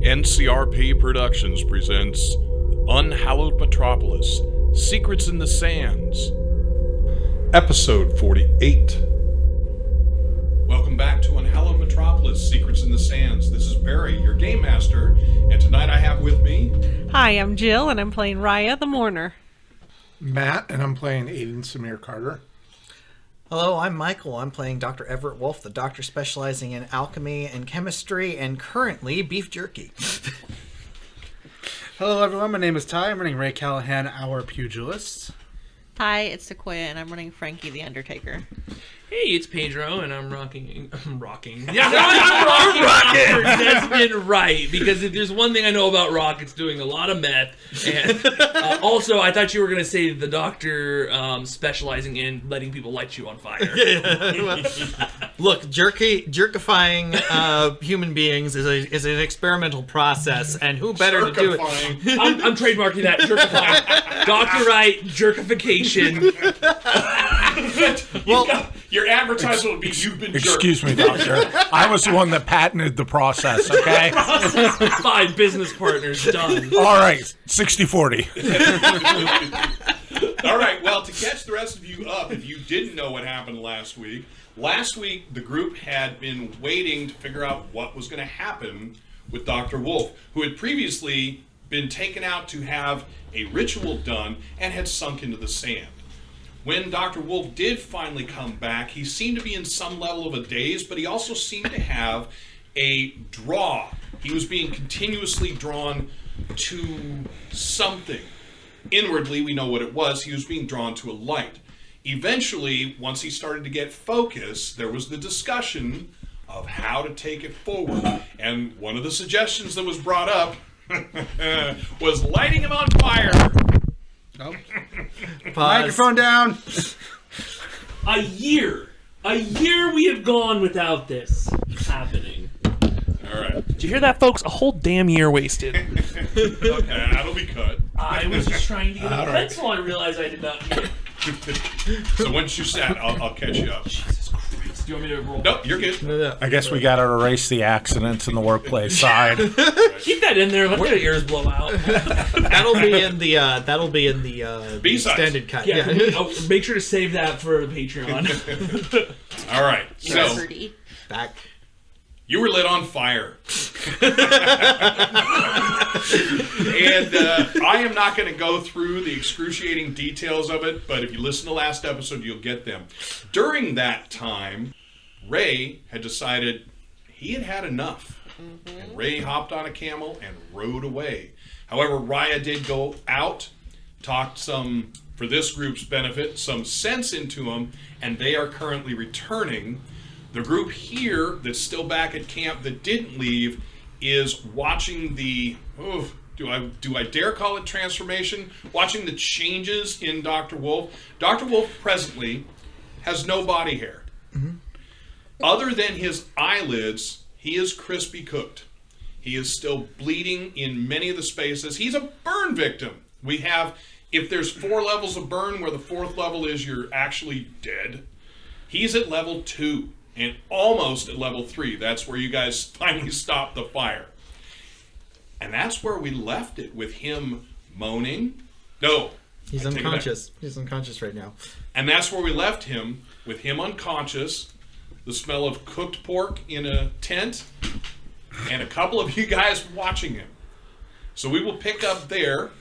NCRP Productions presents Unhallowed Metropolis, Secrets in the Sands, Episode 48. Welcome back to Unhallowed Metropolis, Secrets in the Sands. This is Barry, your Game Master, and tonight I have with me... Hi, I'm Jill, and I'm playing Raya, the Mourner. Matt, and I'm playing Aiden Samir Carter. Hello, I'm Michael. I'm playing Dr. Everett Wolfe, the doctor specializing in alchemy and chemistry, and currently beef jerky. Hello, everyone. My name is Ty. I'm running Ray Callahan, our pugilist. Hi, it's Sequoia, and I'm running Frankie, the Undertaker. Hey, it's Pedro, and I'm rocking. Yeah, I'm rocking Desmond Wright, because if there's one thing I know about rock, it's doing a lot of meth. And also, I thought you were going to say the doctor specializing in letting people light you on fire. Look, jerkifying human beings is an experimental process, and who better to do it? I'm trademarking that, jerkifying. Dr. Wright, jerkification. Well, your advertisement would be, you've been jerked. Excuse me, doctor. I was the one that patented the process, okay? 5 business partners, done. All right, 60-40. All right, well, to catch the rest of you up, if you didn't know what happened last week the group had been waiting to figure out what was going to happen with Dr. Wolfe, who had previously been taken out to have a ritual done and had sunk into the sand. When Dr. Wolfe did finally come back, he seemed to be in some level of a daze, but he also seemed to have a draw. He was being continuously drawn to something. Inwardly, we know what it was. He was being drawn to a light. Eventually, once he started to get focus, there was the discussion of how to take it forward. And one of the suggestions that was brought up was lighting him on fire. Nope. Microphone down. A year we have gone without this happening. All right. Did you hear that, folks? A whole damn year wasted. Okay, that'll be cut. I was just trying to get a pencil. I realized I did not need it. So once you're set, I'll catch you up. Jesus Christ. Do you want me to roll? Nope, you're good. I guess we got to erase the accidents in the workplace side. Keep that in there. Let their ears blow out. That'll be in the B-sides. extended cut. Yeah. Make sure to save that for the Patreon. All right. So Back. you were lit on fire. And I am not going to go through the excruciating details of it, but if you listen to last episode, you'll get them. During that time, Ray had decided he had had enough. Mm-hmm. And Ray hopped on a camel and rode away. However, Raya did go out, talked some, for this group's benefit, some sense into them, and they are currently returning. The group here that's still back at camp that didn't leave is watching the, do I dare call it transformation? Watching the changes in Dr. Wolfe. Dr. Wolfe presently has no body hair. Mm-hmm. Other than his eyelids, he is crispy cooked. He is still bleeding in many of the spaces. He's a burn victim. We have, if there's 4 levels of burn where the 4th level is you're actually dead, he's at level 2. And almost at level 3. That's where you guys finally stopped the fire. And that's where we left it, with him moaning. No. He's unconscious. He's unconscious right now. And that's where we left him, with him unconscious, the smell of cooked pork in a tent, and a couple of you guys watching him. So we will pick up there.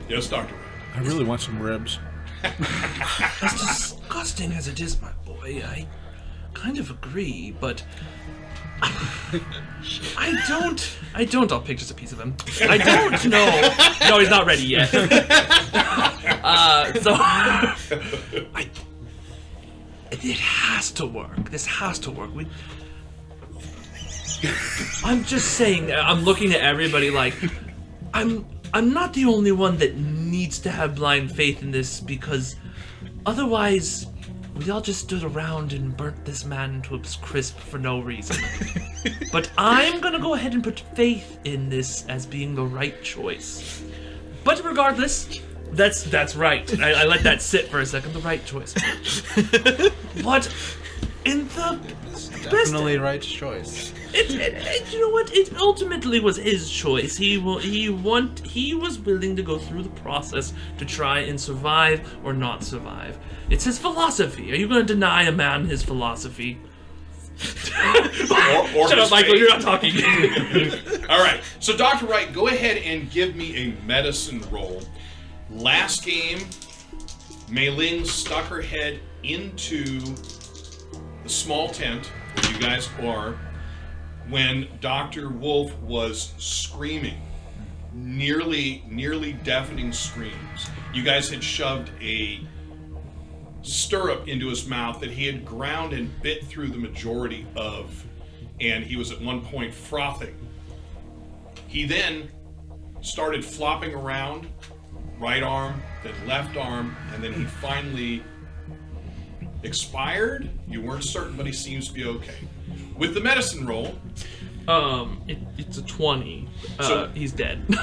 Yes, Dr. I really want some ribs. As disgusting as it is, my boy, I kind of agree, but I don't. I'll pick just a piece of him. I don't know. No, he's not ready yet. It has to work. This has to work. I'm just saying. I'm looking at everybody like I'm not the only one that needs to have blind faith in this, because otherwise we all just stood around and burnt this man to a crisp for no reason. But I'm gonna go ahead and put faith in this as being the right choice. But regardless, that's right. I let that sit for a second. The right choice. What in the Definitely right choice. You know what? It ultimately was his choice. He was willing to go through the process to try and survive or not survive. It's his philosophy. Are you going to deny a man his philosophy? or Shut up, Michael. You're not talking. All right. So, Dr. Wright, go ahead and give me a medicine roll. Last game, Mei Ling stuck her head into the small tent where you guys are when Dr. Wolfe was screaming, nearly deafening screams. You guys had shoved a stirrup into his mouth that he had ground and bit through the majority of, and he was at one point frothing. He then started flopping around, right arm, then left arm, and then he finally expired. You weren't certain, but he seems to be okay. With the medicine roll, It's a 20. So- He's dead. no,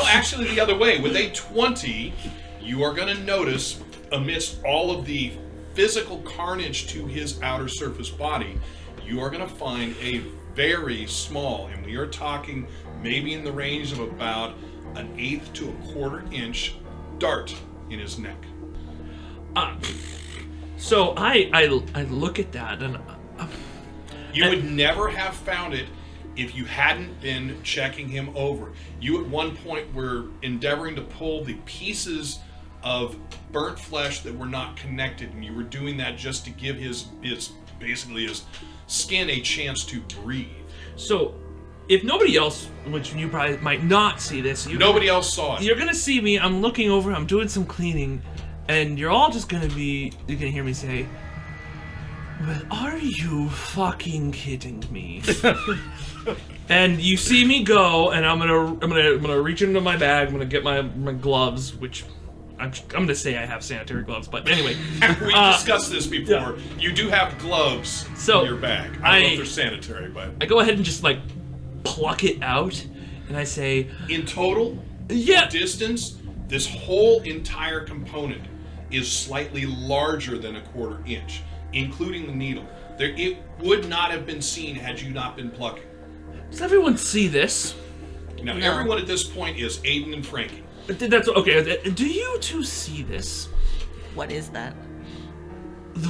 actually the other way. With a 20, you are going to notice, amidst all of the physical carnage to his outer surface body, you are going to find a very small, and we are talking maybe in the range of about an 1/8 to a 1/4 inch dart in his neck. So I look at that and You would never have found it if you hadn't been checking him over. You at one point were endeavoring to pull the pieces of burnt flesh that were not connected, and you were doing that just to give his basically his skin a chance to breathe. so if nobody else, which you probably might not see this, Nobody else saw it. You're gonna see me. I'm looking over. I'm doing some cleaning, and you're all just gonna hear me say, "Well, are you fucking kidding me?" And you see me go, and I'm gonna reach into my bag. I'm gonna get my gloves, which I'm gonna say I have sanitary gloves, but anyway. We discussed this before. yeah. You do have gloves So, in your bag. I don't know if they're sanitary, but I go ahead and just like pluck it out, and I say, in total, "Yeah." distance, this whole entire component is slightly larger than a 1/4 inch, including the needle. It would not have been seen had you not been plucking. Does everyone see this? Now, No. everyone at this point is Aiden and Frankie. That's okay. Do you two see this? What is that?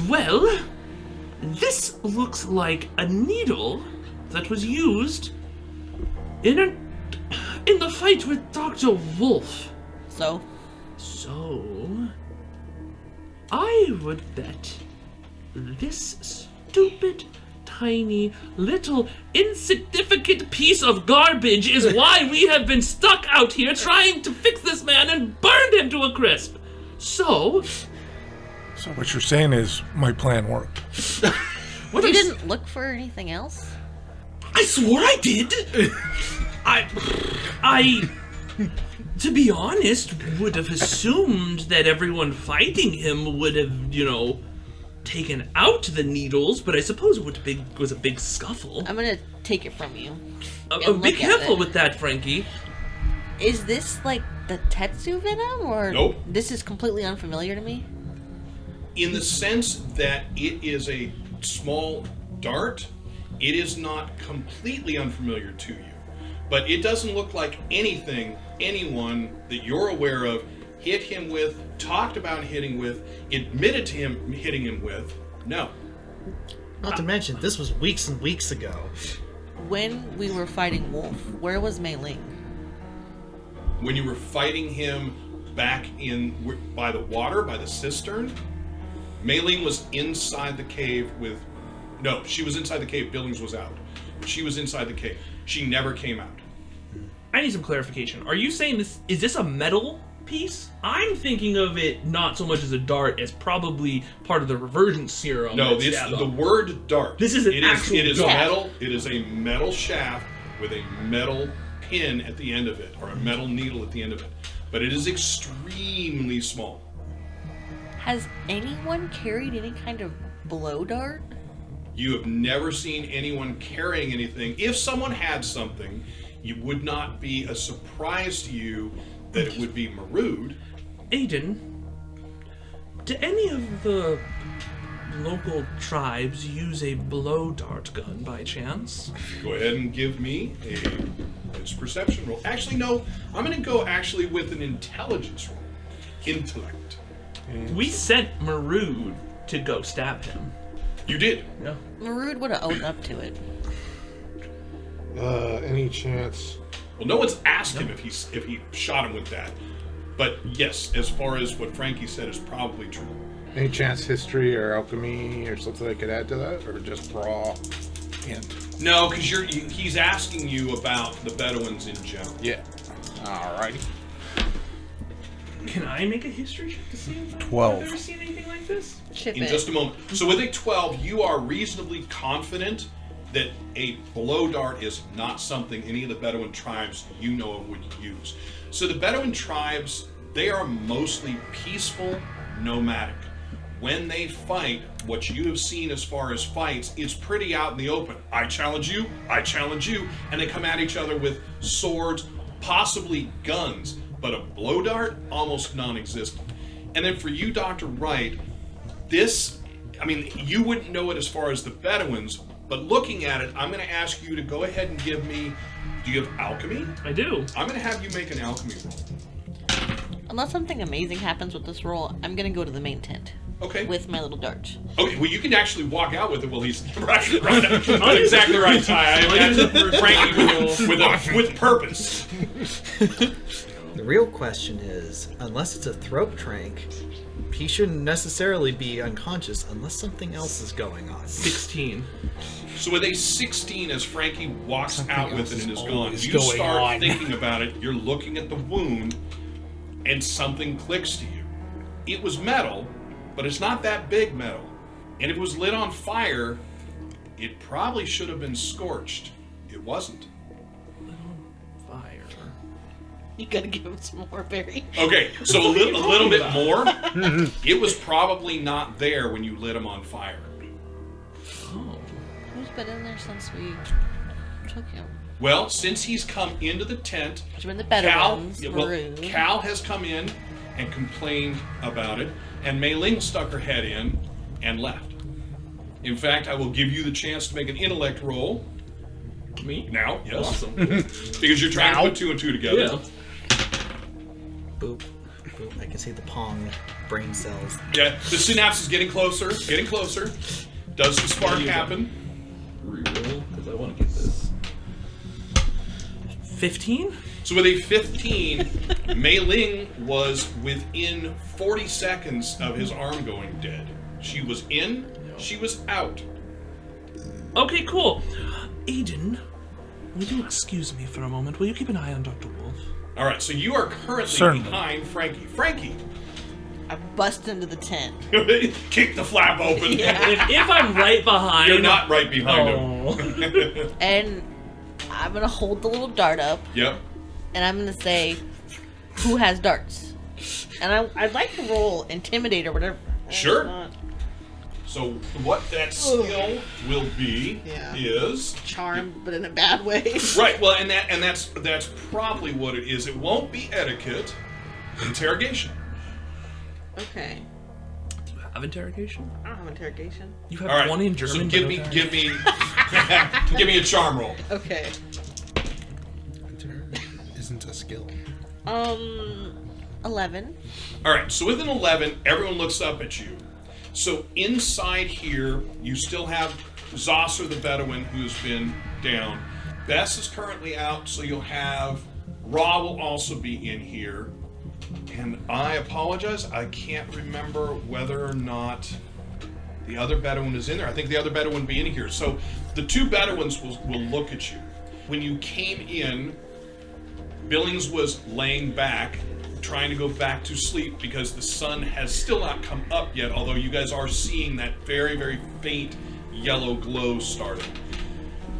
Well, this looks like a needle that was used in the fight with Dr. Wolfe. So, So, I would bet this stupid, tiny, little, insignificant piece of garbage is why we have been stuck out here trying to fix this man and burned him to a crisp. So, So what you're saying is my plan worked. what you I'm didn't look for anything else? I swore I did. I, to be honest, would have assumed that everyone fighting him would have, taken out the needles, but I suppose it was a big scuffle. I'm gonna take it from you. Be look at careful it. with that, Frankie. Is this like the Tetsu venom, or Nope. this is completely unfamiliar to me? In the sense that it is a small dart, it is not completely unfamiliar to you. But it doesn't look like anything anyone that you're aware of hit him with, talked about hitting with, admitted to him hitting him with. No. Not to mention, this was weeks and weeks ago. When we were fighting Wolfe, where was Mei Ling? When you were fighting him back by the water, by the cistern, Mei Ling was inside the cave with... No, she was inside the cave. Billings was out. She was inside the cave. She never came out. I need some clarification. Are you saying is this a metal piece? I'm thinking of it not so much as a dart as probably part of the reversion serum. No, that's it's stabbed the up. word dart. This is an actual It is dart. metal. It is a metal shaft with a metal pin at the end of it, or a metal needle at the end of it. But it is extremely small. Has anyone carried any kind of blow dart? You have never seen anyone carrying anything. If someone had something, it would not be a surprise to you that it would be Marood. Aiden, do any of the local tribes use a blow dart gun by chance? Go ahead and give me a perception roll. Actually, no. I'm going to go actually with an intelligence roll. Intellect. We sent Marood to go stab him. You did. Yeah. Marood would have owned up to it. Any chance? Well, no one's asked him if he shot him with that. But yes, as far as what Frankie said is probably true. Any chance history or alchemy or something I could add to that, or just raw hint? No, because he's asking you about the Bedouins in general. Yeah. Alrighty. Can I make a history check to see if 12. I've ever seen anything like this? Chip In it. just a moment. So with a 12, you are reasonably confident that a blow dart is not something any of the Bedouin tribes you know of would use. So the Bedouin tribes, they are mostly peaceful, nomadic. When they fight, what you have seen as far as fights is pretty out in the open. I challenge you, and they come at each other with swords, possibly guns, but a blow dart, almost non-existent. And then for you, Dr. Wright, this, I mean, you wouldn't know it as far as the Bedouins, but looking at it, I'm going to ask you to go ahead and give me, do you have alchemy? I do. I'm going to have you make an alchemy roll. Unless something amazing happens with this roll, I'm gonna go to the main tent. Okay. With my little dart. Okay, well, you can actually walk out with it while he's right exactly right, Ty. I imagine Frankie with purpose. The real question is, unless it's a throat trank, he shouldn't necessarily be unconscious unless something else is going on. 16. So with a 16, as Frankie walks Something out with else it and is is gone, always you going start on. thinking about it, you're looking at the wound, and something clicks to you. It was metal, but it's not that big metal. And if it was lit on fire, it probably should have been scorched. It wasn't. Fire. You gotta give him some more, Barry. Okay, so a little bit more. It was probably not there when you lit him on fire. Oh. Who's been in there since we took him? Well, since he's come into the tent, Which have been the better ones, Maroon. Cal has come in and complained about it, and Mei Ling stuck her head in and left. In fact, I will give you the chance to make an intellect roll. Me? Now, yes. Awesome. Because you're trying to put two and two together. Yeah. Boop. Boop. I can see the Pong brain cells. Yeah, the synapse is getting closer, getting closer. Does the spark happen? Reroll, because I want to get this. 15? So with a 15, Mei Ling was within 40 seconds of his arm going dead. She was in, she was out. Okay, cool. Aiden, will you excuse me for a moment? Will you keep an eye on Dr. Wolfe? All right, so you are currently Certainly. behind Frankie. Frankie, I bust into the tent. kick the flap open. If I'm right behind... You're not right behind him. Oh. And I'm gonna hold the little dart up, Yep. and I'm gonna say, who has darts? And I'd like to roll intimidate or whatever. Sure. So what that skill will be Yeah. is Charmed, but in a bad way. right. Well, and that's probably what it is. It won't be etiquette. Interrogation. Okay. Do you have interrogation? I don't have interrogation. You have All right. one in So German. give but me no give me a charm roll. Okay. Isn't a skill. 11. All right. So with an 11, everyone looks up at you. So inside here, you still have Zosser the Bedouin, who's been down. Bess is currently out, so you'll have Ra will also be in here. And I apologize, I can't remember whether or not the other Bedouin is in there. I think the other Bedouin would be in here. So the two Bedouins will look at you. When you came in, Billings was laying back, trying to go back to sleep because the sun has still not come up yet, although you guys are seeing that very, very faint yellow glow starting.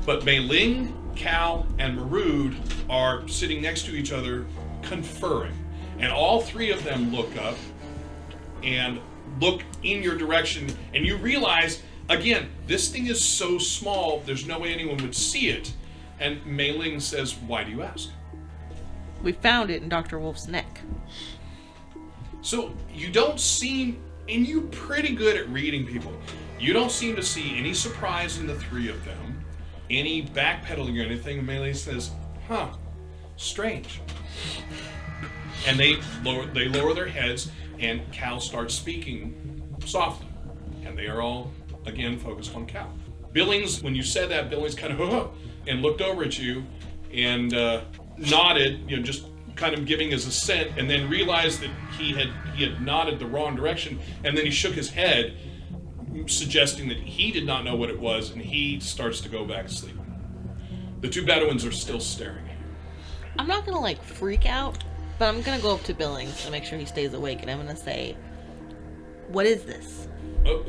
But Mei Ling, Cal, and Marood are sitting next to each other conferring. And all three of them look up and look in your direction, and you realize, again, this thing is so small, there's no way anyone would see it. And Mei Ling says, "Why do you ask?" We found it in Dr. Wolfe's neck. So you don't seem and you're pretty good at reading people. You don't seem to see any surprise in the three of them, any backpedaling or anything. Melee says, huh, strange. And they lower their heads, and Cal starts speaking softly. And they are all, again, focused on Cal. Billings, when you said that, Billings kind of, and looked over at you, and nodded, just kind of giving his assent, and then realized that he had nodded the wrong direction, and then he shook his head, suggesting that he did not know what it was, and he starts to go back to sleep. The two Bedouins are still staring. I'm not gonna freak out, but I'm gonna go up to Billings to make sure he stays awake, and I'm gonna say, "What is this?"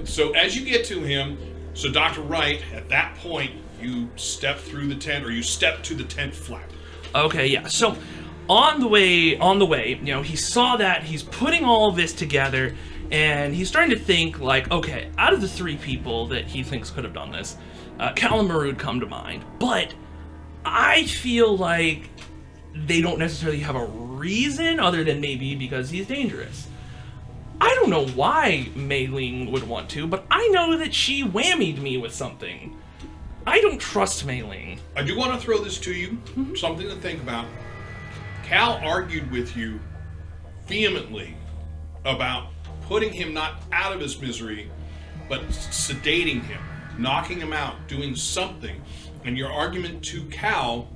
So as you get to him, so Dr. Wright, at that point, you step through the tent, or you step to the tent flap. Okay, yeah. So on the way, he saw that, he's putting all of this together, and he's starting to think, okay, out of the three people that he thinks could have done this, Cal and Marud come to mind. But I feel like they don't necessarily have a reason other than maybe because he's dangerous. I don't know why Mei Ling would want to, but I know that she whammied me with something. I don't trust Mei Ling. I do want to throw this to you, something to think about. Cal argued with you vehemently about putting him not out of his misery, but sedating him, knocking him out, doing something. And your argument to Cal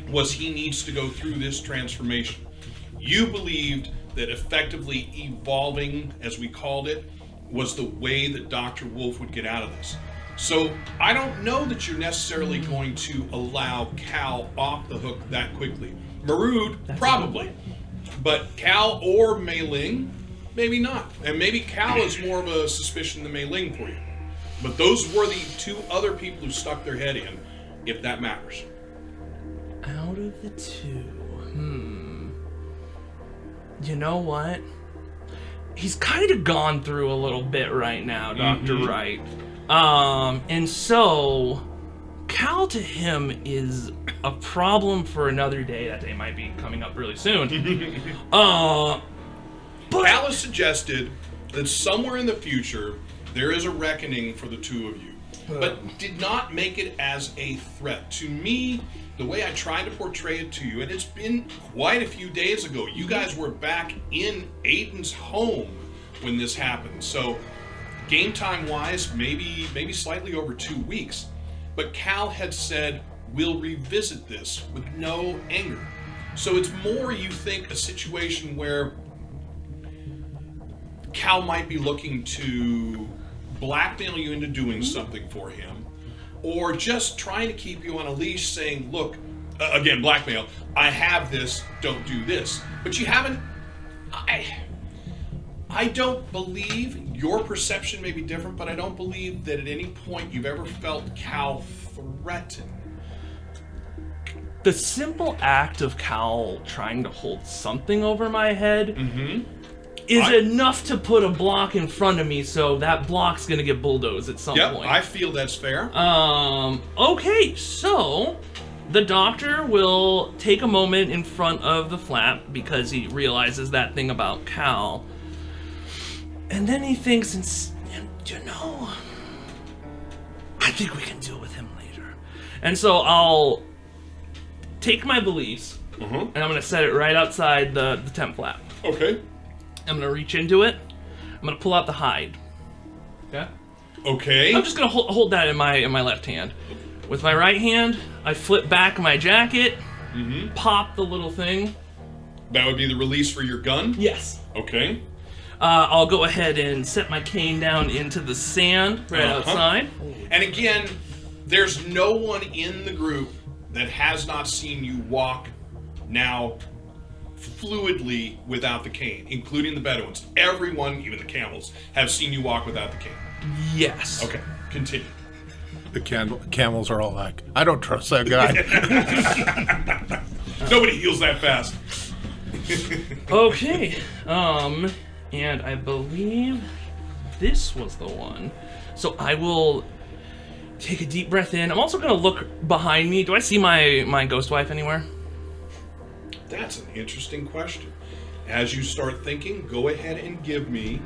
was he needs to go through this transformation. You believed that effectively evolving, as we called it, was the way that Dr. Wolfe would get out of this. So I don't know that you're necessarily going to allow Cal off the hook that quickly. Marud, probably. But Cal or Mei Ling, maybe not. And maybe Cal is more of a suspicion than Mei Ling for you. But those were the two other people who stuck their head in, if that matters. Out of the two, You know what? He's kind of gone through a little bit right now, Dr. Wright. And so Cal to him is a problem for another day. That day might be coming up really soon. But Cal has suggested that somewhere in the future there is a reckoning for the two of you, but did not make it as a threat. To me, the way I tried to portray it to you, and it's been quite a few days ago, you guys were back in Aiden's home when this happened. So game time wise, maybe slightly over 2 weeks. But Cal had said, we'll revisit this with no anger. So it's more, you think, a situation where Cal might be looking to blackmail you into doing something for him, or just trying to keep you on a leash, saying, look, again, blackmail, I have this, don't do this. But you haven't, I don't believe, your perception may be different, but I don't believe that at any point you've ever felt Cal threatened. the simple act of Cal trying to hold something over my head is enough to put a block in front of me, so that block's gonna get bulldozed at some point. I feel that's fair. Okay, so the doctor will take a moment in front of the flap because he realizes that thing about Cal. And then he thinks, I think we can deal with him later. And so I'll take my valise, and I'm going to set it right outside the tent flap. Okay. I'm going to reach into it. I'm going to pull out the hide. Okay? Okay. I'm just going to hold that in my left hand. With my right hand, I flip back my jacket, pop the little thing. That would be the release for your gun? Yes. Okay. I'll go ahead and set my cane down into the sand right outside. And again, there's no one in the group that has not seen you walk now fluidly without the cane, including the Bedouins. Everyone, even the camels, have seen you walk without the cane. Yes. Okay, continue. The camels are all like, I don't trust that guy. Nobody heals that fast. Okay. And I believe this was the one. So I will take a deep breath in. I'm also going to look behind me. Do I see my ghost wife anywhere? That's an interesting question. As you start thinking, go ahead and give me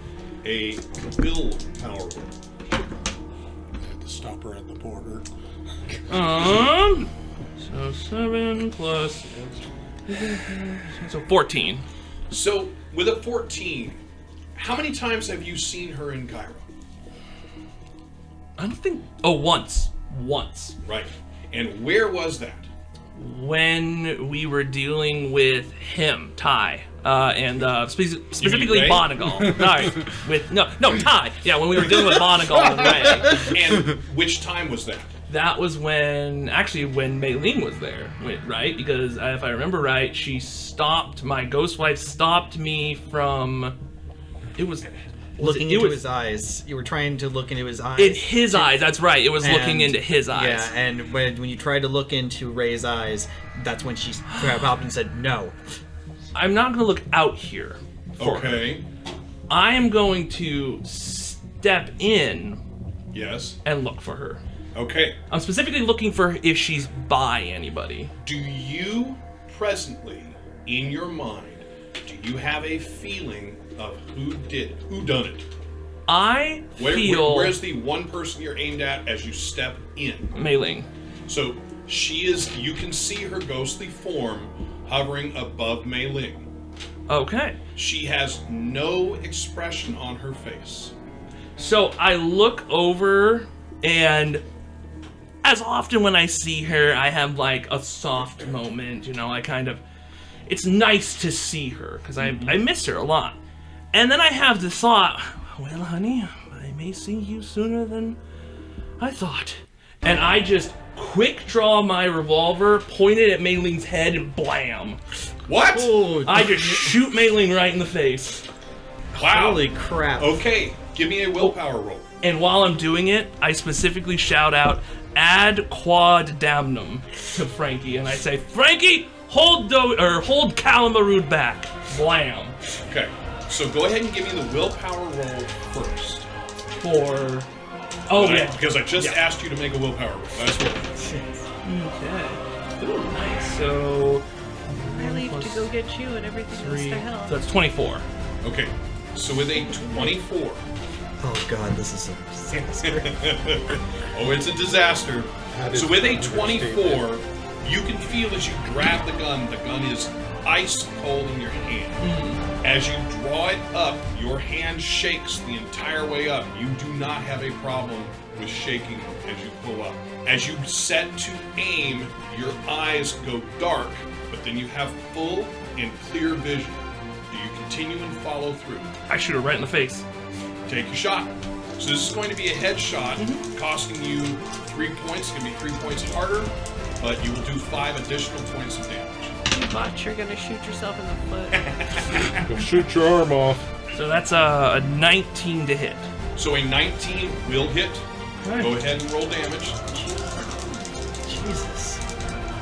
a willpower roll. I had to stop her at the border. So 7 plus. So 14. So, with a 14, how many times have you seen her in Cairo? I don't think. Oh, once. Right. And where was that? When we were dealing with him, Ty, and specifically Ray? Bonagal. No, Ty. Yeah, when we were dealing with Bonagal and Ray. And which time was that? That was when Maylene was there, right? Because if I remember right, my ghost wife stopped me from. Looking into his eyes. You were trying to look into his eyes. In his eyes, that's right. It was looking into his eyes. Yeah, and when you tried to look into Ray's eyes, that's when she popped and said no. I'm not going to look out here. Okay. I am going to step in Yes. and look for her. Okay. I'm specifically looking for if she's by anybody. Do you presently, in your mind, do you have a feeling of who done it? I feel... Where's the one person you're aimed at as you step in? Mei-Ling. So you can see her ghostly form hovering above Mei-Ling. Okay. She has no expression on her face. So I look over, and as often when I see her, I have like a soft moment, it's nice to see her, because I miss her a lot. And then I have the thought, well, honey, I may see you sooner than I thought. And I just quick draw my revolver, point it at Mei-Ling's head, and blam. What? I just shoot Mei-Ling right in the face. Wow. Holy crap. Okay, give me a willpower roll. And while I'm doing it, I specifically shout out, ad quad damnum to Frankie. And I say, Frankie, hold Calamarud back. Blam. Okay, so go ahead and give me the willpower roll first. Because I just asked you to make a willpower roll. That's what. Okay. Ooh, nice. So I leave to go get you and everything goes to hell. So that's 24. Okay, so with a 24. Oh god, this is a disaster. Oh, it's a disaster. So with a 24, you can feel as you grab the gun is ice cold in your hand. As you draw it up, your hand shakes the entire way up. You do not have a problem with shaking as you pull up. As you set to aim, your eyes go dark, but then you have full and clear vision. Do you continue and follow through? I shoot her right in the face. Take your shot. So this is going to be a headshot, costing you 3 points. It's going to be 3 points harder, but you will do 5 additional points of damage. But you're gonna shoot yourself in the foot. Go shoot your arm off. So that's a 19 to hit. So a 19 will hit. Right. Go ahead and roll damage. Jesus.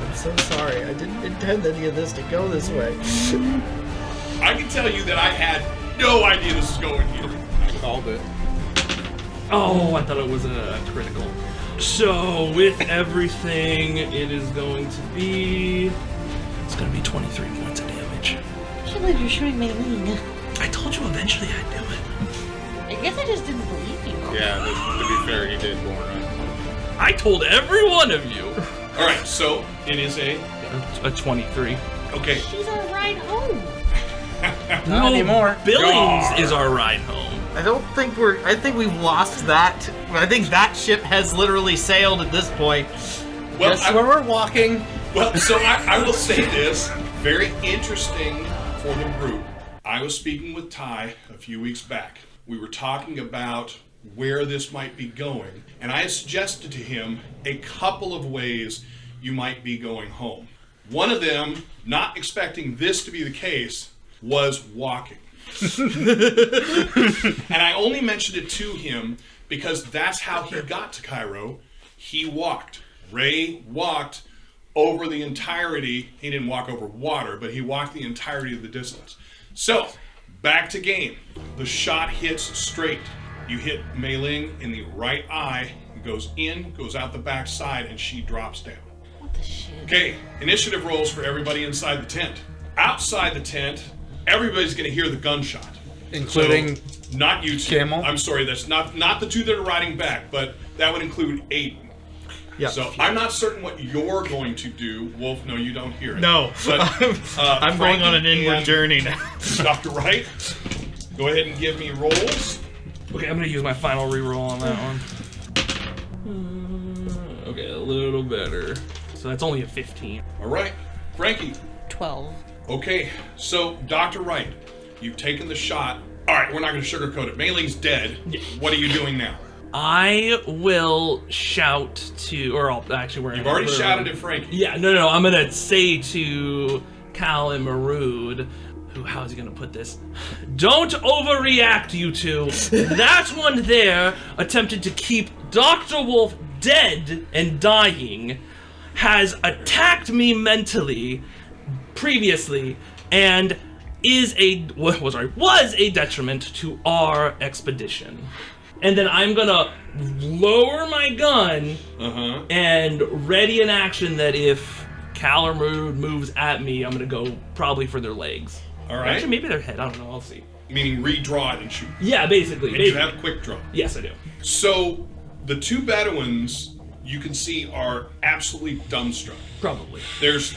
I'm so sorry. I didn't intend any of this to go this way. I can tell you that I had no idea this was going here. I called it. Oh, I thought it was a critical. So with everything, it is going to be... It's going to be 23 points of damage. I can't believe you're shooting Mei-Ling. I told you eventually I'd do it. I guess I just didn't believe you. Yeah, to be fair, he did Mourner. I told every one of you. All right, so it is a 23. okay. She's our ride home. Not anymore. Billings is our ride home. I think we've lost that. I think that ship has literally sailed at this point. Well, That's where we're walking. Well, so I will say this, very interesting for the group. I was speaking with Ty a few weeks back. We were talking about where this might be going, and I suggested to him a couple of ways you might be going home. One of them, not expecting this to be the case, was walking. And I only mentioned it to him because that's how he got to Cairo. He walked. Ray walked over the entirety. He didn't walk over water, but he walked the entirety of the distance. So, back to game. The shot hits straight. You hit Mei-Ling in the right eye. It goes in, goes out the back side, and she drops down. What the shit? Okay, initiative rolls for everybody inside the tent. Outside the tent, everybody's going to hear the gunshot. Including So, not you two. Camel? I'm sorry, that's not the two that are riding back, but that would include Aiden. Yeah. So I'm not certain what you're going to do. Wolf, no, you don't hear it. No. But, I'm going on an Frankie inward and journey now. Dr. Wright, go ahead and give me rolls. Okay, I'm gonna use my final reroll on that one. Okay, a little better. So that's only a 15. All right. Frankie. 12. Okay, so Dr. Wright, you've taken the shot. All right, we're not going to sugarcoat it. Mailing's dead. Yeah. What are you doing now? I will shout to, or I'll actually, You've already shouted at Frankie. Yeah, no. I'm gonna say to Cal and Marood, how's he gonna put this? Don't overreact, you two. That one there attempted to keep Dr. Wolfe dead and dying, has attacked me mentally previously, and was a detriment to our expedition. And then I'm gonna lower my gun and ready an action that if Cal or Marood moves at me, I'm gonna go probably for their legs. All right. Actually, maybe their head. I don't know. I'll see. Meaning redraw it and shoot. Yeah, basically. And you have quick draw. Yes, I do. So the two Bedouins you can see are absolutely dumbstruck. Probably. There's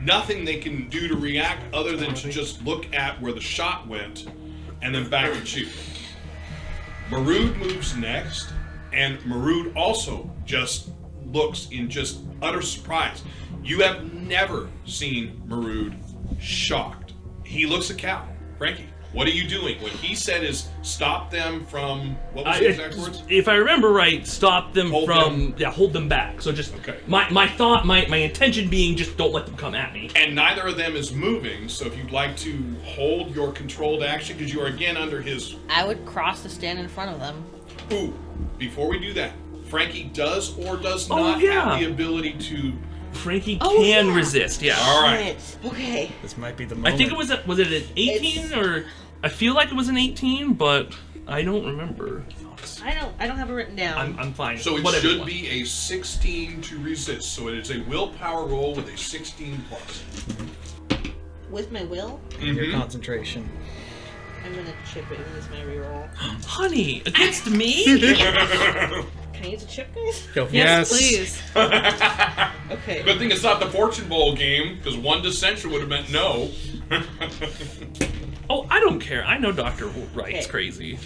nothing they can do to react other than to just look at where the shot went and then back and shoot. Marood moves next, and Marood also just looks in just utter surprise. You have never seen Marood shocked. He looks at Cal. Frankie, what are you doing? What he said is stop them from, what was the exact words? If I remember right, stop them Hold from, them. yeah, hold them back. So just, Okay. my thought, my intention being just don't let them come at me. And neither of them is moving, so if you'd like to hold your controlled action, because you are again under his... I would cross to stand in front of them. Ooh, before we do that, Frankie does or does not yeah. have the ability to... Frankie Oh, can yeah. resist, yeah. All right. Okay. This might be the moment. I think it was it an 18 or I feel like it was an 18, but I don't remember. I don't have it written down. I'm fine. So it Whatever you should want. be a 16 to resist. So it is a willpower roll with a 16 plus. With my will, Your concentration. I'm gonna chip it and use my reroll. Honey, against me? Can I use a chip, guys? Go for Yes, it. please. Okay. Good thing it's not the Fortune Bowl game, because one dissension would have meant no. Oh, I don't care. I know Dr. Wright's Okay. crazy.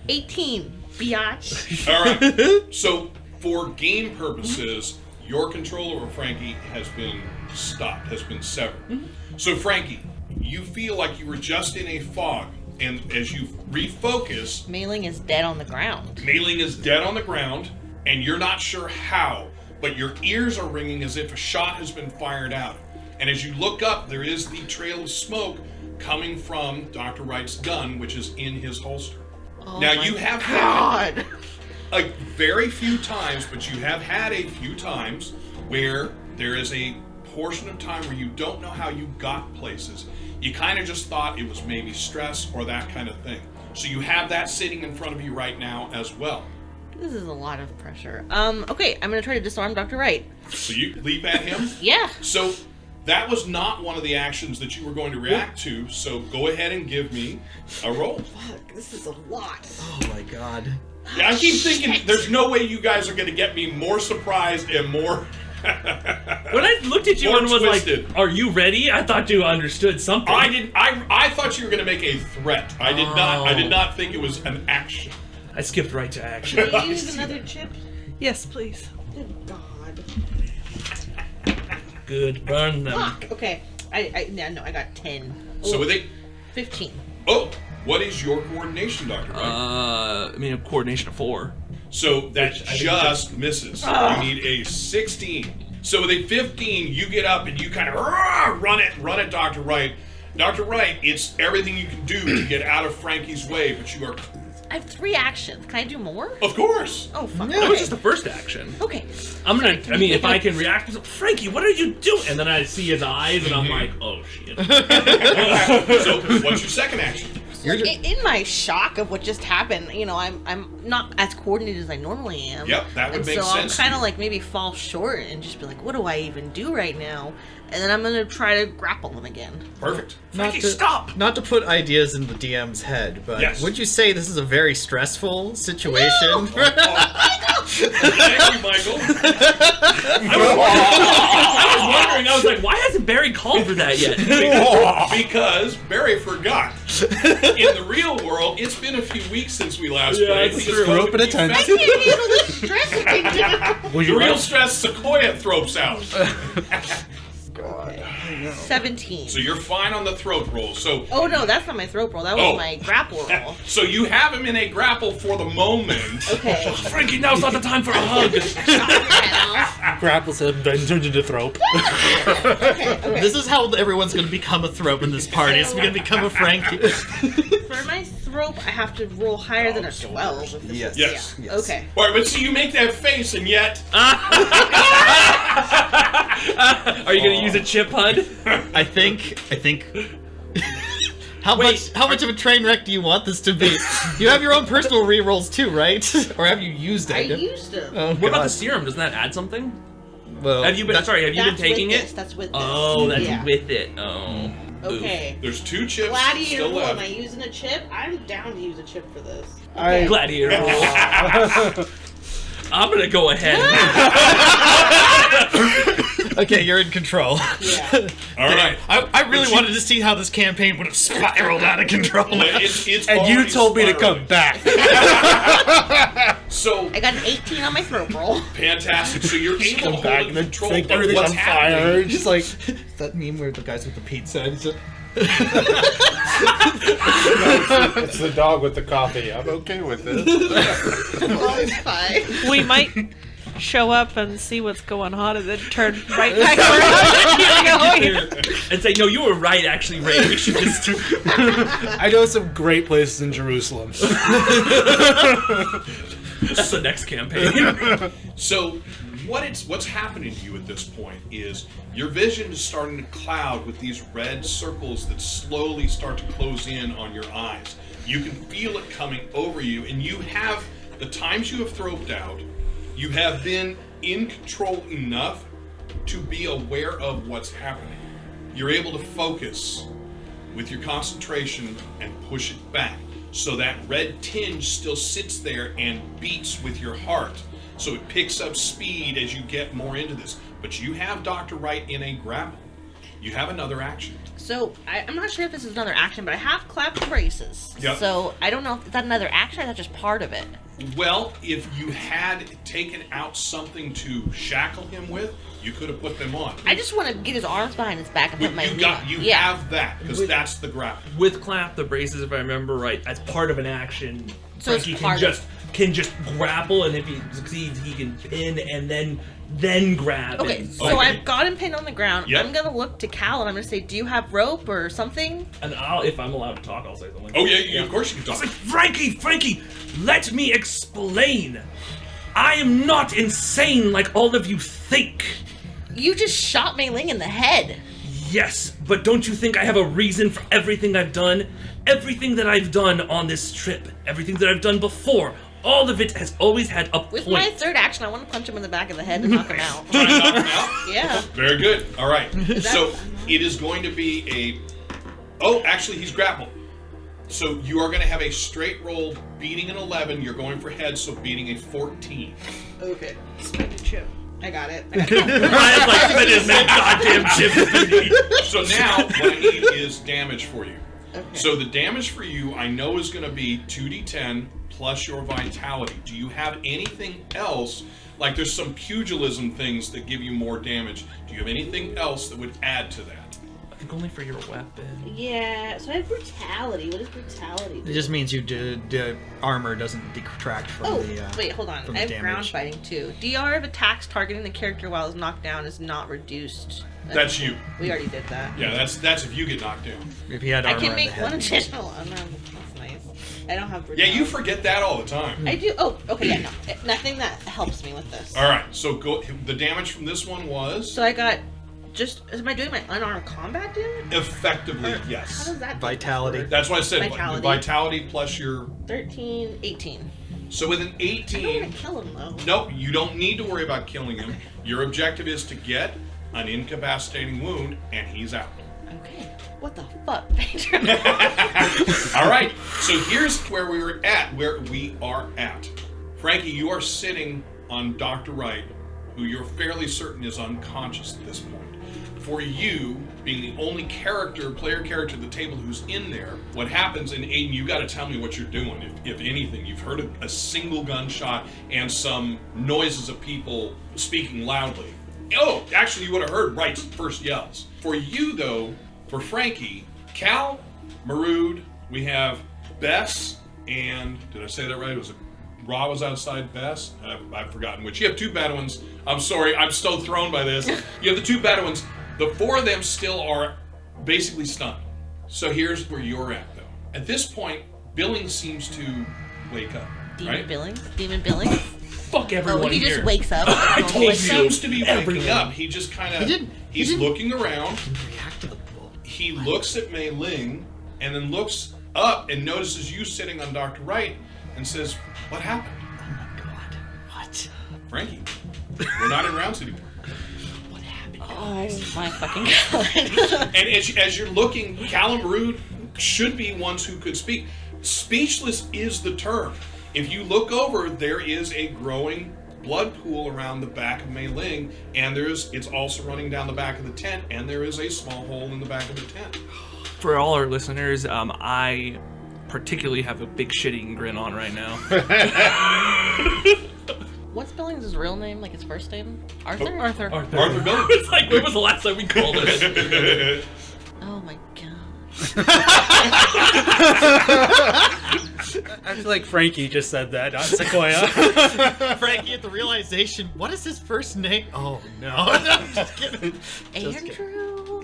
18. Biatch. All right. So for game purposes, your control over Frankie has been stopped, has been severed. So Frankie, you feel like you were just in a fog, and as you refocus, Mailing is dead on the ground. Mailing is dead on the ground, and you're not sure how, but your ears are ringing as if a shot has been fired out. And as you look up, there is the trail of smoke coming from Dr. Wright's gun, which is in his holster. Oh Now, my you have had God. like very few times, but you have had a few times where there is a portion of time where you don't know how you got places. You kind of just thought it was maybe stress or that kind of thing. So you have that sitting in front of you right now as well. This is a lot of pressure. Okay, I'm gonna try to disarm Dr. Wright. So you leap at him. Yeah. So that was not one of the actions that you were going to react to. So go ahead and give me a roll. Fuck, this is a lot. Oh my god. Yeah, I keep thinking there's no way you guys are going to get me more surprised and more. When I looked at you More and was twisted. like, "Are you ready?" I thought you understood something. I thought you were going to make a threat. I did not. I did not think it was an action. I skipped right to action. Can I use another chip? Yes, please. Good God. Good, burn them. Fuck. Okay. I got 10. So with it. 15. Oh, what is your coordination, Dr. Wright? I mean, a coordination of 4. So that just misses. You need a 16. So with a 15, you get up and you kind of run it, Dr. Wright. Dr. Wright, it's everything you can do to get out of Frankie's way, but you are... I have 3 actions. Can I do more? Of course! Oh, fuck. That was just the first action. Okay. I'm gonna, I mean, if I can react, Frankie, what are you doing? And then I see his eyes and I'm like, oh shit. So, what's your second action? You're In my shock of what just happened, I'm not as coordinated as I normally am. Yep, that would and make so sense to I'm kind you. of like maybe fall short and just be like, what do I even do right now? And then I'm gonna try to grapple him again. Perfect. Frankie, stop! Not to put ideas in the DM's head, but Yes. would you say this is a very stressful situation? Oh, thank you, Michael. I was wondering, I was like, why hasn't Barry called for that yet? Because Barry forgot. In the real world, it's been a few weeks since we last played. it's because true. COVID Thrope at a was tent. I fast. can't handle the stress of being Would The you real like? stress Sequoia thropes out. 17. So you're fine on the throat roll. So Oh no, that's not my throat roll. That was Oh. my grapple roll. so you have him in a grapple for the moment. Okay. Frankie, now's not the time for a hug. Chop your head off. Grapples him, then turns into thrope. Okay. This is how everyone's going to become a thrope in this party. It's going to become a Frankie. For my throat, I have to roll higher than a 12. If this Yes. is- Yes. Yeah. Okay. All right, but see, you make that face, and yet Are you gonna use a chip HUD? I think. How much of a train wreck do you want this to be? You have your own personal rerolls too, right? Or have you used I it? used them. Oh, What about God. the serum? Doesn't that add something? Well, Have you been that's- sorry? Have you been That's taking with it? this, That's with this. Oh, that's Yeah. with it. Oh. Okay. there's 2 chips Gladiator still roll. Am I left. using a chip? I'm down to use a chip for this. I- Gladiator roll. I'm gonna go ahead. Okay, you're in control. Yeah. All right. I really wanted to see how this campaign would have spiraled out of control. It's And you already told me to spiraling. come back. So I got an 18 on my throat roll. fantastic. So you're able to Come hold back it and in then control. think But everything's what's on happening? fire. Just like That meme where the guys with the pizza. It's just- It's the dog with the coffee. I'm okay with this. It's fine. We might show up and see what's going on and then turn right back around and keep going. And say, no, you were right, actually, Ray. We should just. I know some great places in Jerusalem. That's the next campaign. So what's happening to you at this point is your vision is starting to cloud with these red circles that slowly start to close in on your eyes. You can feel it coming over you, and you have, the times you have throped out, you have been in control enough to be aware of what's happening. You're able to focus with your concentration and push it back. So that red tinge still sits there and beats with your heart. So it picks up speed as you get more into this. But you have Dr. Wright in a grapple. You have another action. So I'm not sure if this is another action, but I have clapped the braces. Yep. So I don't know if that's another action or that's just part of it. Well, if you had taken out something to shackle him with, you could have put them on. I just want to get his arms behind his back and put my You knee on. Yeah. have that, because that's the grapple. With clap the braces, if I remember right, as part of an action, So it's Frankie part can just grapple, and if he succeeds, he can pin and then grab. Okay, and, so I've got him pinned on the ground. Yep. I'm gonna look to Cal and I'm gonna say, "Do you have rope or something?" and if I'm allowed to talk, I'll say something. Oh, yeah, of course you can I was talk. like, Frankie, let me explain. I am not insane like all of you think. You just shot Mei Ling in the head. Yes, but don't you think I have a reason for everything I've done? Everything that I've done on this trip, everything that I've done before, all of it has always had a With point. my third action, I want to punch him in the back of the head and knock him out. Try and knock him out. Yeah. Very good. All right. So it is going to be a. Oh, actually, he's grappled. So you are going to have a straight roll beating an 11. You're going for head, so beating a 14. Okay. Spend a chip. I got it. Ryan's like, spend his man goddamn chips for me. So now what I need is damage for you. Okay. So the damage for you, I know, is going to be 2d10 plus your vitality. Do you have anything else? Like there's some pugilism things that give you more damage. Do you have anything else that would add to that? I think only for your weapon. Yeah, so I have brutality. What is brutality? It just means the armor doesn't detract from Oh, the. wait, hold on. from I the have ground damage. fighting too. DR of attacks targeting the character while is knocked down is not reduced. That's you. We already did that. Yeah, that's if you get knocked down. If he had I armor can on make the head. one additional. Oh, no, that's nice. I don't have Yeah, brutality. you forget that all the time. I do. Oh, okay, yeah, no. Nothing that helps me with this. All right, so go. The damage from this one was. So I got Am I doing my unarmed combat damage? Effectively, How yes. does that Vitality. That's what I said. Vitality. Vitality plus your... 13, 18. So with an I don't 18... want to kill him though. Nope, you don't need to worry about killing him. Your objective is to get an incapacitating wound, and he's out. Okay. What the fuck, Pedro? All right, so here's where we are at. Frankie, you are sitting on Dr. Wright, who you're fairly certain is unconscious at this point. For you, being the only player character at the table who's in there, what happens, and Aiden, you got to tell me what you're doing. If anything, you've heard a single gunshot and some noises of people speaking loudly. Oh, actually, you would have heard Wright's first yells. For you, though, for Frankie, Cal, Marood, we have Bess, and did I say that right? Was it Ra was outside Bess? I've forgotten which. You have two Bedouins. I'm sorry, I'm so thrown by this. You have the two Bedouins. The four of them still are basically stunned. So here's where you're at, though. At this point, Billings seems to wake up. Demon Billings? Fuck everyone he here. just wakes up. I told He you. seems to be waking Everyone. up. He just kind of... He's looking around. React to the bull. He looks at Mei Ling and then looks up and notices you sitting on Dr. Wright and says, "What happened?" Oh my god. What? Frankie, we're not in rounds anymore. Oh my fucking god. And as you're looking, Cal and Marood should be ones who could speak. Speechless is the term. If you look over, there is a growing blood pool around the back of Mei Ling, and it's also running down the back of the tent, and there is a small hole in the back of the tent. For all our listeners, I particularly have a big shitting grin on right now. What's Billings' real name? Like his first name? Arthur? Arthur. Arthur Billings. It's like, when was the last time we called it? Oh my god. I feel like Frankie just said that, not Sequoia. Frankie at the realization, what is his first name? Oh no. I'm just kidding. Andrew?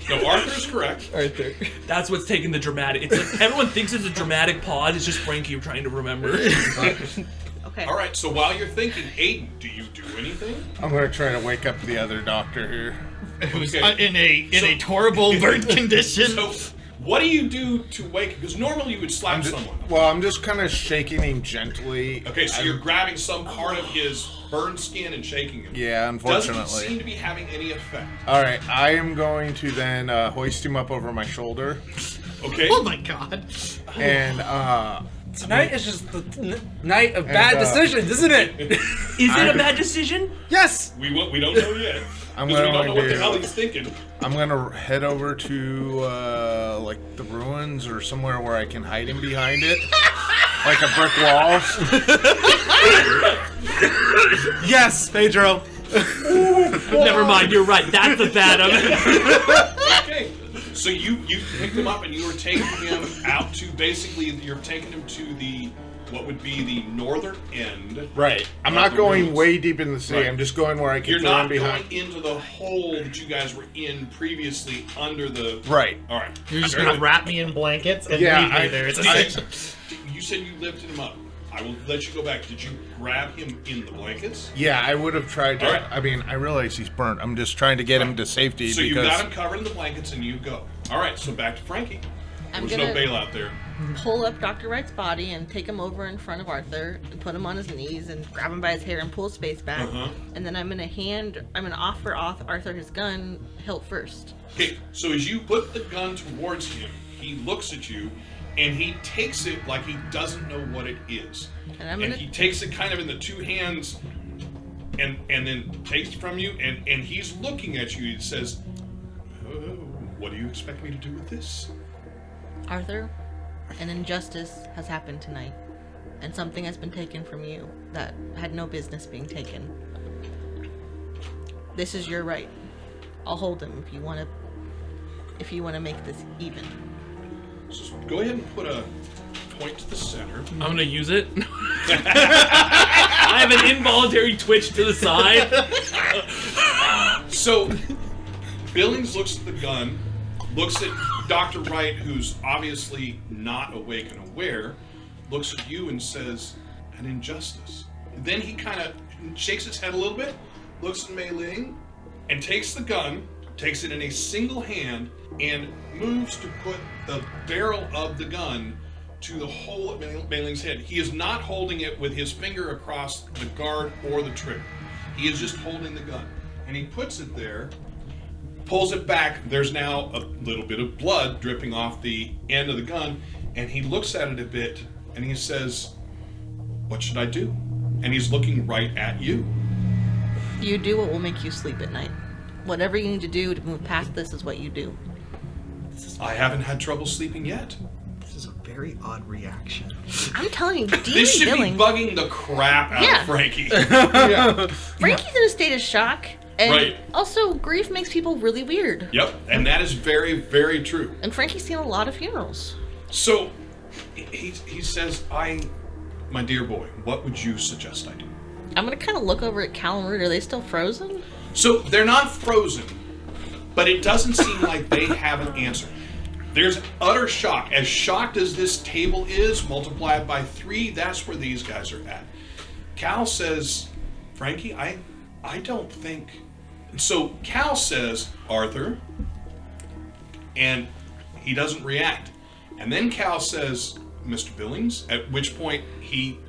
No, Arthur's correct. Arthur. That's what's taking the dramatic. It's like everyone thinks it's a dramatic pause. It's just Frankie trying to remember. Okay. All right, so while you're thinking, Aiden, do you do anything? I'm gonna try to wake up the other doctor here. Who's Okay. in a horrible burnt condition. So, what do you do to wake? Because normally you would slap someone. I'm just kind of shaking him gently. Okay, so you're grabbing some part of his burned skin and shaking him. Yeah, Doesn't unfortunately. seem to be having any effect. All right, I am going to then hoist him up over my shoulder, Okay. Oh my god. and Tonight is just the night of bad decisions, isn't it? Is it a bad decision? Yes! We don't know yet. I'm Because we going don't know what the hell to he's thinking. I'm gonna head over to like the ruins or somewhere where I can hide him behind it, like a brick wall. Yes, Pedro. Never mind, you're right. That's the bad of it. Okay. So you picked him up and you were taking him out to basically you're taking him to the what would be the northern end. Right. I'm of not the going ruins. way deep in the sea. Right. I'm just going where I can You're throw him not behind. going into the hole that you guys were in previously under the. Right. All right. You're just Very gonna good. wrap me in blankets and Yeah, leave me I- there. It's You said you lifted him up. I will let you go back. Did you grab him in the blankets? Yeah, I would have tried to. All right. I mean, I realize he's burnt. I'm just trying to get him to safety So you because. got him covered in the blankets and you go. All right. So back to Frankie. I'm There's no gonna bailout there. pull up Dr. Wright's body and take him over in front of Arthur and put him on his knees and grab him by his hair and pull his face back. And then I'm gonna offer Arthur his gun hilt first. Okay. So as you put the gun towards him, he looks at you, and he takes it like he doesn't know what it is. And He takes it kind of in the two hands, and then takes it from you, and he's looking at you. He says, "Oh, what do you expect me to do with this?" Arthur, an injustice has happened tonight, and something has been taken from you that had no business being taken. This is your right. I'll hold him if you want to make this even. So go ahead and put a point to the center. I'm gonna use it. I have an involuntary twitch to the side. So Billings looks at the gun, looks at Dr. Wright, who's obviously not awake and aware, looks at you and says, "An injustice." Then he kind of shakes his head a little bit, looks at Mei Ling, and takes the gun, takes it in a single hand, and moves to put the barrel of the gun to the hole at Mayling's head. He is not holding it with his finger across the guard or the trigger. He is just holding the gun. And he puts it there, pulls it back. There's now a little bit of blood dripping off the end of the gun. And he looks at it a bit and he says, "What should I do?" And he's looking right at you. You do what will make you sleep at night. Whatever you need to do to move past this is what you do. I haven't had trouble sleeping yet. This is a very odd reaction. I'm telling you, This should Billings, be bugging the crap out Yeah. of Frankie. Frankie's in a state of shock, and Right. also grief makes people really weird. Yep, and that is very, very true. And Frankie's seen a lot of funerals. So he says, my dear boy, what would you suggest I do? I'm gonna kind of look over at Cal and Root. Are they still frozen? So they're not frozen, but it doesn't seem like they have an answer. There's utter shock. As shocked as this table is, multiplied by 3, that's where these guys are at. Cal says, Frankie, I don't think... So Cal says, Arthur, and he doesn't react. And then Cal says, Mr. Billings, at which point he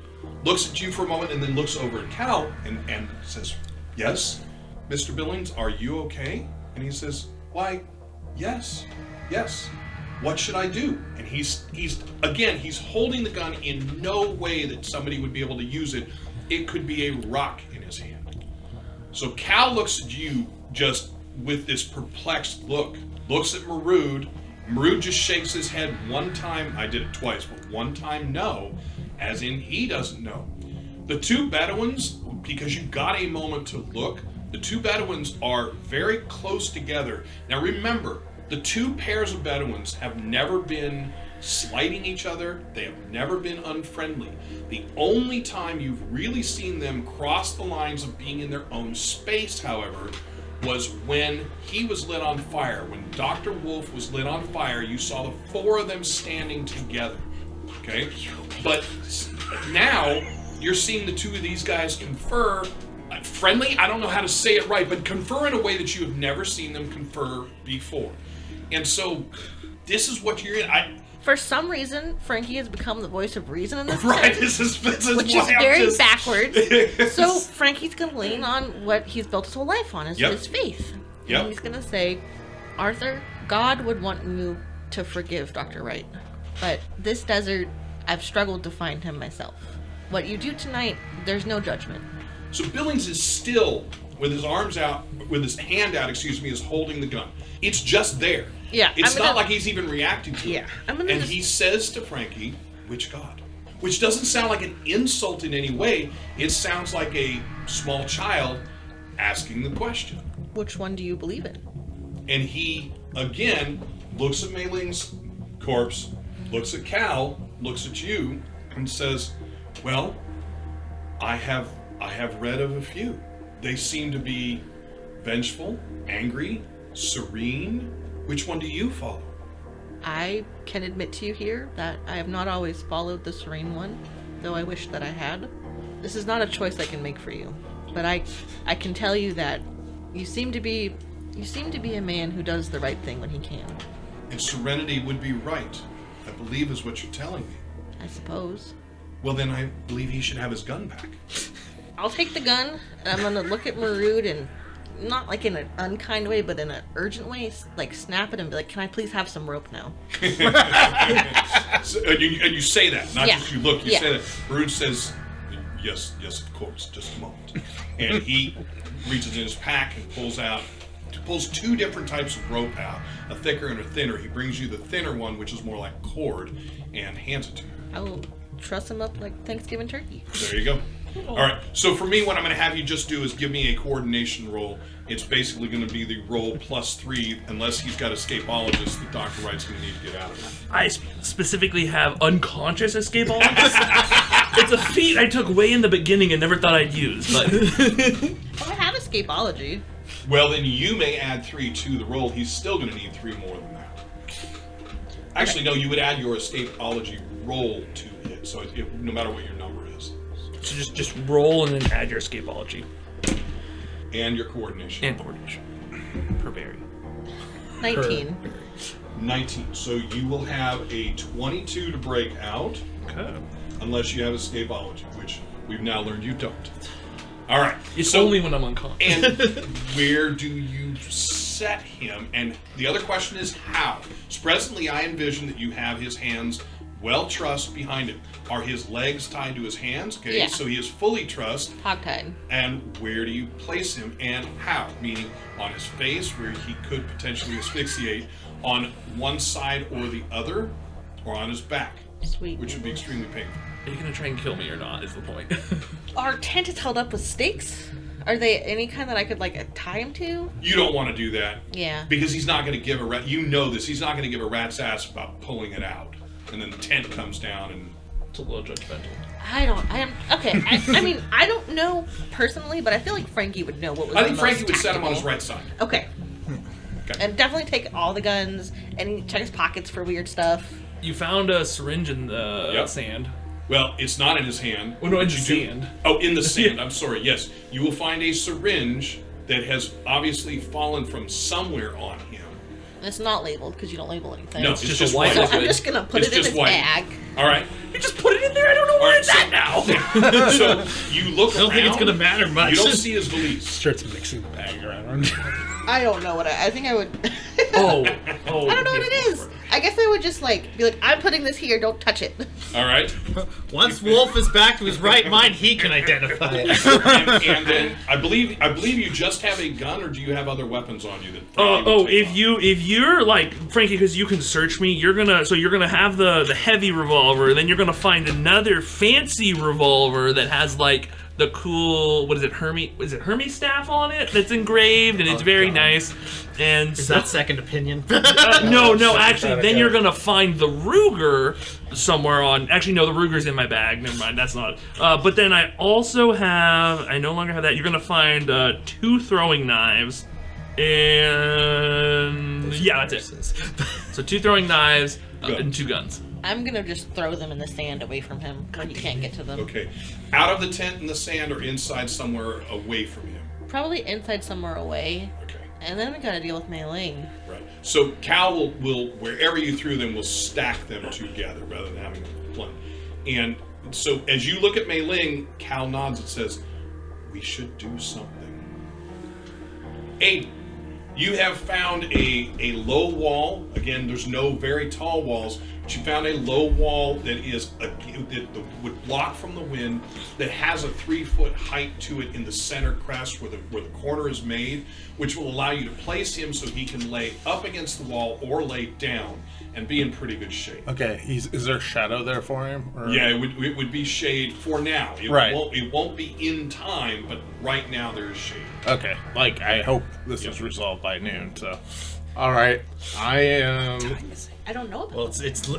looks at you for a moment and then looks over at Cal and says, yes, Mr. Billings, are you okay? And he says, why, yes. What should I do? And he's holding the gun in no way that somebody would be able to use it. It could be a rock in his hand. So Cal looks at you just with this perplexed look, looks at Marood. Marood just shakes his head one time. I did it twice, but one time no, as in he doesn't know. The two Bedouins, because you got a moment to look, the two Bedouins are very close together. Now remember, the two pairs of Bedouins have never been slighting each other. They have never been unfriendly. The only time you've really seen them cross the lines of being in their own space, however, was when he was lit on fire. When Dr. Wolfe was lit on fire, you saw the 4 of them standing together. Okay? But now you're seeing the 2 of these guys confer. Friendly? I don't know how to say it right, but confer in a way that you have never seen them confer before. And so this is what you're in. For some reason, Frankie has become the voice of reason in this Right, text, this is which why is I'm very just... backwards. So Frankie's going to lean on what he's built his whole life on, his faith. Yep. And he's going to say, Arthur, God would want you to forgive Dr. Wright. But this desert, I've struggled to find him myself. What you do tonight, there's no judgment. So Billings is still, with his arms out, with his hand out, is holding the gun. It's just there. Yeah. It's not like he's even reacting to it. Yeah. And he says to Frankie, which God? Which doesn't sound like an insult in any way. It sounds like a small child asking the question. Which one do you believe in? And he, again, looks at Mei Ling's corpse, looks at Cal, looks at you, and says, well, I have read of a few. They seem to be vengeful, angry, serene. Which one do you follow? I can admit to you here that I have not always followed the serene one, though I wish that I had. This is not a choice I can make for you, but I can tell you that you seem to be a man who does the right thing when he can. And serenity would be right, I believe is what you're telling me. I suppose. Well, then I believe he should have his gun back. I'll take the gun, and I'm gonna look at Marood and, not like in an unkind way, but in an urgent way, like snap it and be like, can I please have some rope now? So, and you say that, not Yeah. just you look, you Yeah. say that. Maroon says, yes, of course, just a moment. And he reaches in his pack and pulls 2 different types of rope out, a thicker and a thinner. He brings you the thinner one, which is more like cord, and hands it to you. I will truss him up like Thanksgiving turkey. There you go. All right, so for me, what I'm going to have you just do is give me a coordination roll. It's basically going to be the roll +3, unless he's got escapologist that Dr. Wright's going to need to get out of it. I specifically have unconscious escapologist. It's a feat I took way in the beginning and never thought I'd use, but Well, I have escapology. Well, then you may add 3 to the roll. He's still going to need 3 more than that. Actually, no, you would add your escapology roll to it, so no matter what your number is. so just roll and then add your escapology And your coordination. and coordination. per berry. 19. 19. So you will have a 22 to break out, Okay. unless you have escapology, which we've now learned you don't. All right. It's so, only when I'm unconscious. And where do you set him? And the other question is how. So presently, I envision that you have his hands well trussed behind him. Are his legs tied to his hands? Okay, Yeah. so he is fully trussed. Hogtied. And where do you place him and how? Meaning on his face, where he could potentially asphyxiate, on one side or the other, or on his back, Sweet. which would be extremely painful. Are you gonna try and kill me or not? Is the point. Our tent is held up with stakes. Are they any kind that I could like tie him to? You don't want to do that. Yeah. Because he's not going to give a rat. You know this. He's not going to give a rat's ass about pulling it out, and then the tent comes down and. It's a little judgmental. I am okay. I mean, I don't know personally, but I feel like Frankie would know what was. I think the Frankie most would set him on his tactical. right side. Okay. Okay. And definitely take all the guns and check his pockets for weird stuff. You found a syringe in the Yep. sand. Well, it's not in his hand. Oh, no, in But the you do- sand. Oh, in the sand. I'm sorry. Yes, you will find a syringe that has obviously fallen from somewhere on him. And it's not labeled because you don't label anything. No, it's just just a white white. So I'm just gonna put It's it in just his white. bag. All right. You just put it in there. I don't know where it's at now. So you look I don't think it's around, gonna matter much. You don't see his valise. Starts mixing the bag around. I don't know what I think I would. Oh. I don't know what it is. I guess I would just like be like, I'm putting this here. Don't touch it. All right. Once Wolfe is back to his right mind, he can identify it. And then I believe you just have a gun, or do you have other weapons on you that? Frankie would take off? if you're like Frankie, because you can search me, you're gonna have the heavy revolver, and then you're gonna find another fancy revolver that has like the cool Hermes staff on it that's engraved, and it's very nice. And Is that second opinion? no, actually, then you're gonna find the Ruger somewhere on. Actually, no, the Ruger's in my bag. Never mind, that's not it. But then I also have. I no longer have that. You're gonna find 2 throwing knives, and yeah, that's it. So 2 throwing knives and 2 guns. I'm gonna just throw them in the sand away from him where he can't get to them. Okay. Out of the tent in the sand, or inside somewhere away from him. Probably inside somewhere away. Okay. And then we gotta deal with Mei Ling. Right. So Cal will wherever you threw them, will stack them together rather than having them blend. And so as you look at Mei Ling, Cal nods and says, "We should do something." Aiden, you have found a low wall. Again, there's no very tall walls, but you found a low wall that would block from the wind, that has a 3-foot height to it in the center crest where the corner is made, which will allow you to place him so he can lay up against the wall or lay down and be in pretty good shape. Okay, is there a shadow there for him? Or? Yeah, it would be shade for now. It won't be in time, but right now there is shade. Okay, like I hope this is resolved by noon. So, all right, I am. I don't know about Well,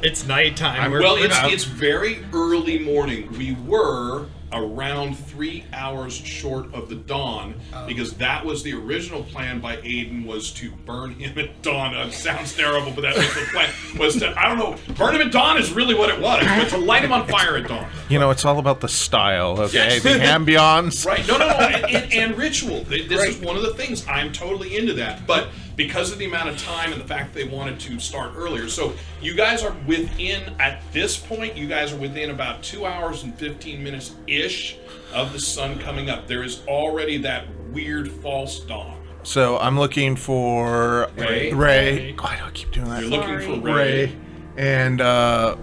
it's nighttime. Well, it's very early morning. We were around 3 hours short of the dawn, because that was the original plan by Aiden, was to burn him at dawn. It sounds terrible, but that was the plan. Was to, I don't know, burn him at dawn is really what it was, but to light him on fire at dawn. You know, it's all about the style. Okay, Yes. the ambiance. Right. No, and ritual. This is one of the things. I'm totally into that. But because of the amount of time and the fact that they wanted to start earlier. So you guys are within, at this point, you guys are within about 2 hours and 15 minutes-ish of the sun coming up. There is already that weird false dawn. So I'm looking for Ray. Why do I keep doing that? You're looking for Ray and Raya?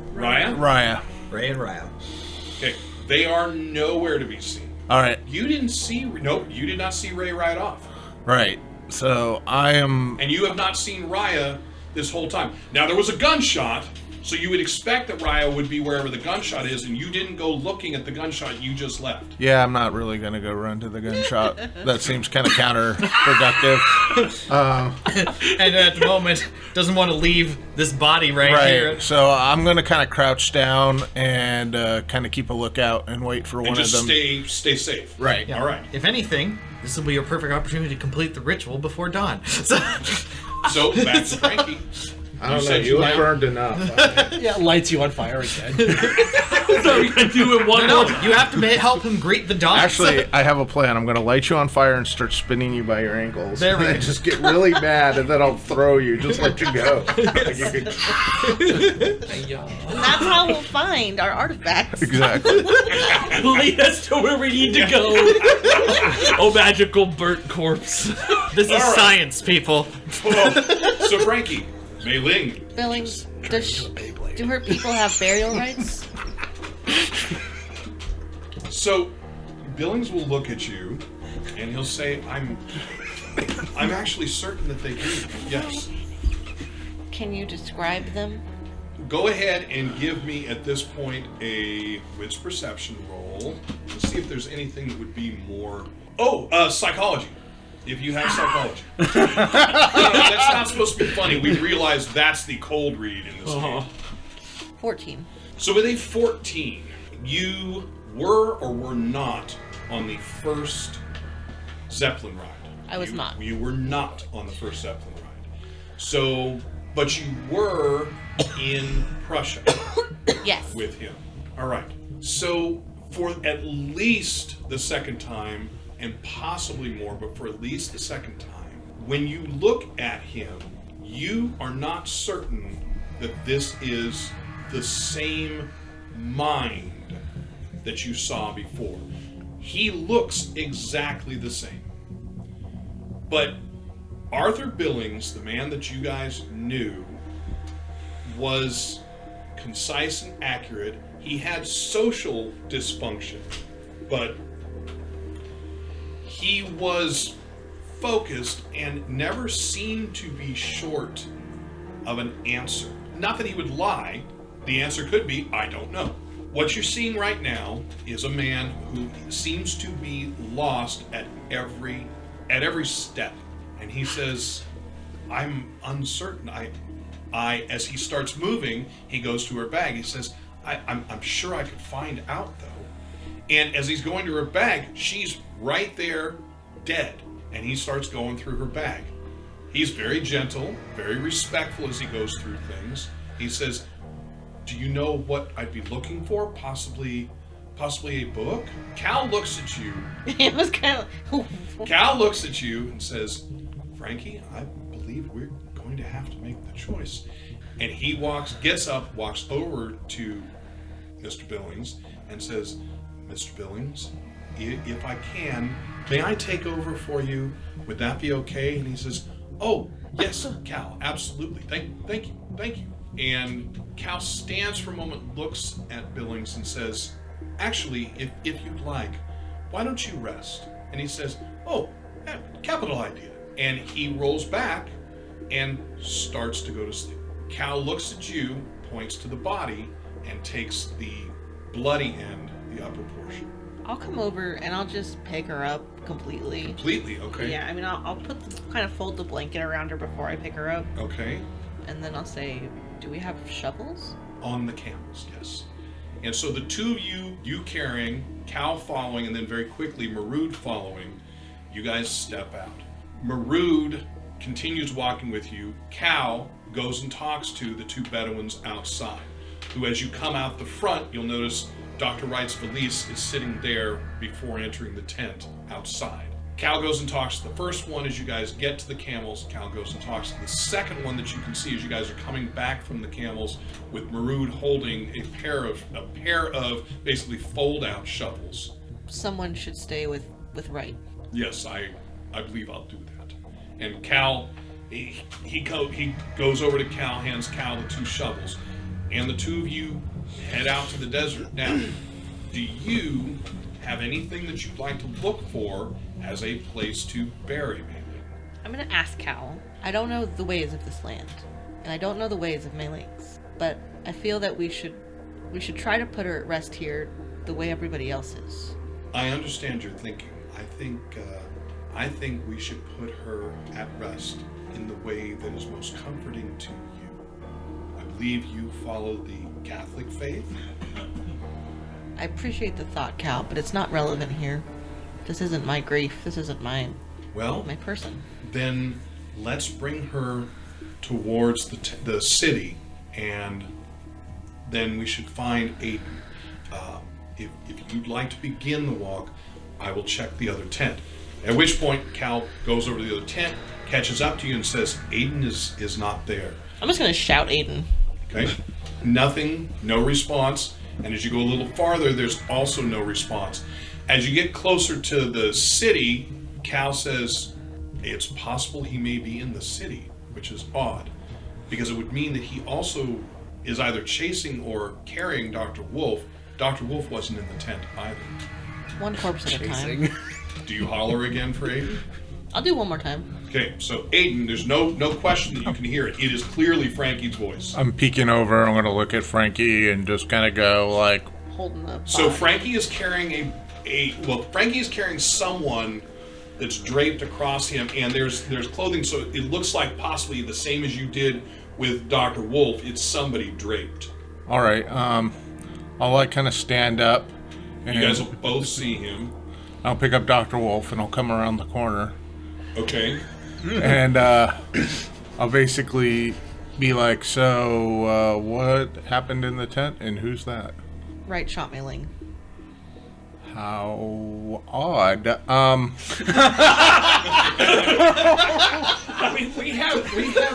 Raya. Ray and Raya. Okay. They are nowhere to be seen. All right, You didn't see, nope, you did not see Ray ride off. right. So I am. And you have not seen Raya this whole time. Now, there was a gunshot, so you would expect that Raya would be wherever the gunshot is, and you didn't go looking at the gunshot, you just left. Yeah, I'm not really gonna go run to the gunshot. That seems kind of counterproductive. And at the moment, doesn't want to leave this body right here. Right. So I'm gonna kind of crouch down and kind of keep a lookout and wait for And one just of them. stay safe. Right. All right. If anything, this will be your perfect opportunity to complete the ritual before dawn. So, back to Frankie. I don't know. said You like- burned enough. Yeah, lights you on fire again. So we're gonna do it one No, more time. you have to help him greet the dogs. Actually, I have a plan. I'm going to light you on fire and start spinning you by your ankles. There we And go. just get really mad, and then I'll throw you. Just let you go. Like you could- And that's how we'll find our artifacts. exactly. Lead us to where we need to go. Oh, magical burnt corpse. This is All right. science, people. So Frankie, Mei Ling, Billings, do her people have burial rights? so Billings will look at you, and he'll say, "I'm actually certain that they do. Yes. Can you describe them? Go ahead and give me at this point a wits perception roll. Let's see if there's anything that would be more. Oh, psychology. If you have psychology. That's not supposed to be funny. We realize that's the cold read in this game. 14. So with a 14, you were or were not on the first Zeppelin ride. I was not. You were not on the first Zeppelin ride. So, but you were in Prussia Yes. with him. All right. So for at least the second time, and possibly more, but for at least the second time, when you look at him, you are not certain that this is the same mind that you saw before. He looks exactly the same. But Arthur Billings, the man that you guys knew, was concise and accurate. He had social dysfunction, but he was focused and never seemed to be short of an answer. Not that he would lie. The answer could be, I don't know. What you're seeing right now is a man who seems to be lost at every step. And he says, I'm uncertain. I as he starts moving, he goes to her bag. He says, I'm sure I could find out though. And as he's going to her bag, she's right there, dead. And he starts going through her bag. He's very gentle, very respectful as he goes through things. He says, do you know what I'd be looking for? Possibly a book? Cal looks at you. It was kind of. Cal looks at you and says, Frankie, I believe we're going to have to make the choice. And he gets up, walks over to Mr. Billings and says, Mr. Billings, if I can, may I take over for you? Would that be okay? And he says, oh, yes, Cal, absolutely. Thank you. And Cal stands for a moment, looks at Billings and says, actually, if you'd like, why don't you rest? And he says, oh, capital idea. And he rolls back and starts to go to sleep. Cal looks at you, points to the body, and takes the bloody end, the upper portion. I'll come over and I'll just pick her up completely. Completely, okay. Yeah, I mean, I'll kind of fold the blanket around her before I pick her up. Okay. And then I'll say, do we have shovels? On the camels, yes. And so the two of you carrying, Cal following, and then very quickly Marood following, you guys step out. Marood continues walking with you. Cal goes and talks to the two Bedouins outside, who as you come out the front, you'll notice Dr. Wright's valise is sitting there before entering the tent outside. Cal goes and talks to the first one as you guys get to the camels. Cal goes and talks to the second one that you can see as you guys are coming back from the camels, with Marood holding a pair of basically fold-out shovels. Someone should stay with Wright. Yes, I believe I'll do that. And Cal, he goes over to Cal, hands Cal the two shovels, and the two of you head out to the desert. Now, do you have anything that you'd like to look for as a place to bury Mei Ling? I'm gonna ask Cal. I don't know the ways of this land, and I don't know the ways of Mei Ling's, but I feel that we should try to put her at rest here the way everybody else is. I understand your thinking. I think we should put her at rest in the way that is most comforting to you. I believe you follow the Catholic faith. I appreciate the thought, Cal, but it's not relevant here. This isn't my grief. This isn't my Well, person. then let's bring her towards the city, and then we should find Aiden. If you'd like to begin the walk, I will check the other tent. At which point, Cal goes over to the other tent, catches up to you, and says, Aiden is not there. I'm just gonna shout Aiden. Okay? Nothing, no response. And as you go a little farther, there's also no response. As you get closer to the city, Cal says, it's possible he may be in the city, which is odd, because it would mean that he also is either chasing or carrying Dr. Wolfe. Dr. Wolfe wasn't in the tent either. One corpse at a time. Do you holler again for Aiden? I'll do one more time. Okay, so Aiden, there's no question that you can hear it. It is clearly Frankie's voice. I'm peeking over. I'm going to look at Frankie and just kind of go like, Holding the So body. Frankie is carrying Frankie is carrying someone that's draped across him, and there's clothing, so it looks like possibly the same as you did with Dr. Wolfe. It's somebody draped. all right, I'll like kind of stand up. And You guys will both see him. I'll pick up Dr. Wolfe and I'll come around the corner. Okay. And I'll basically be like, so what happened in the tent and who's that? Right shot my ling. How odd. I mean, we have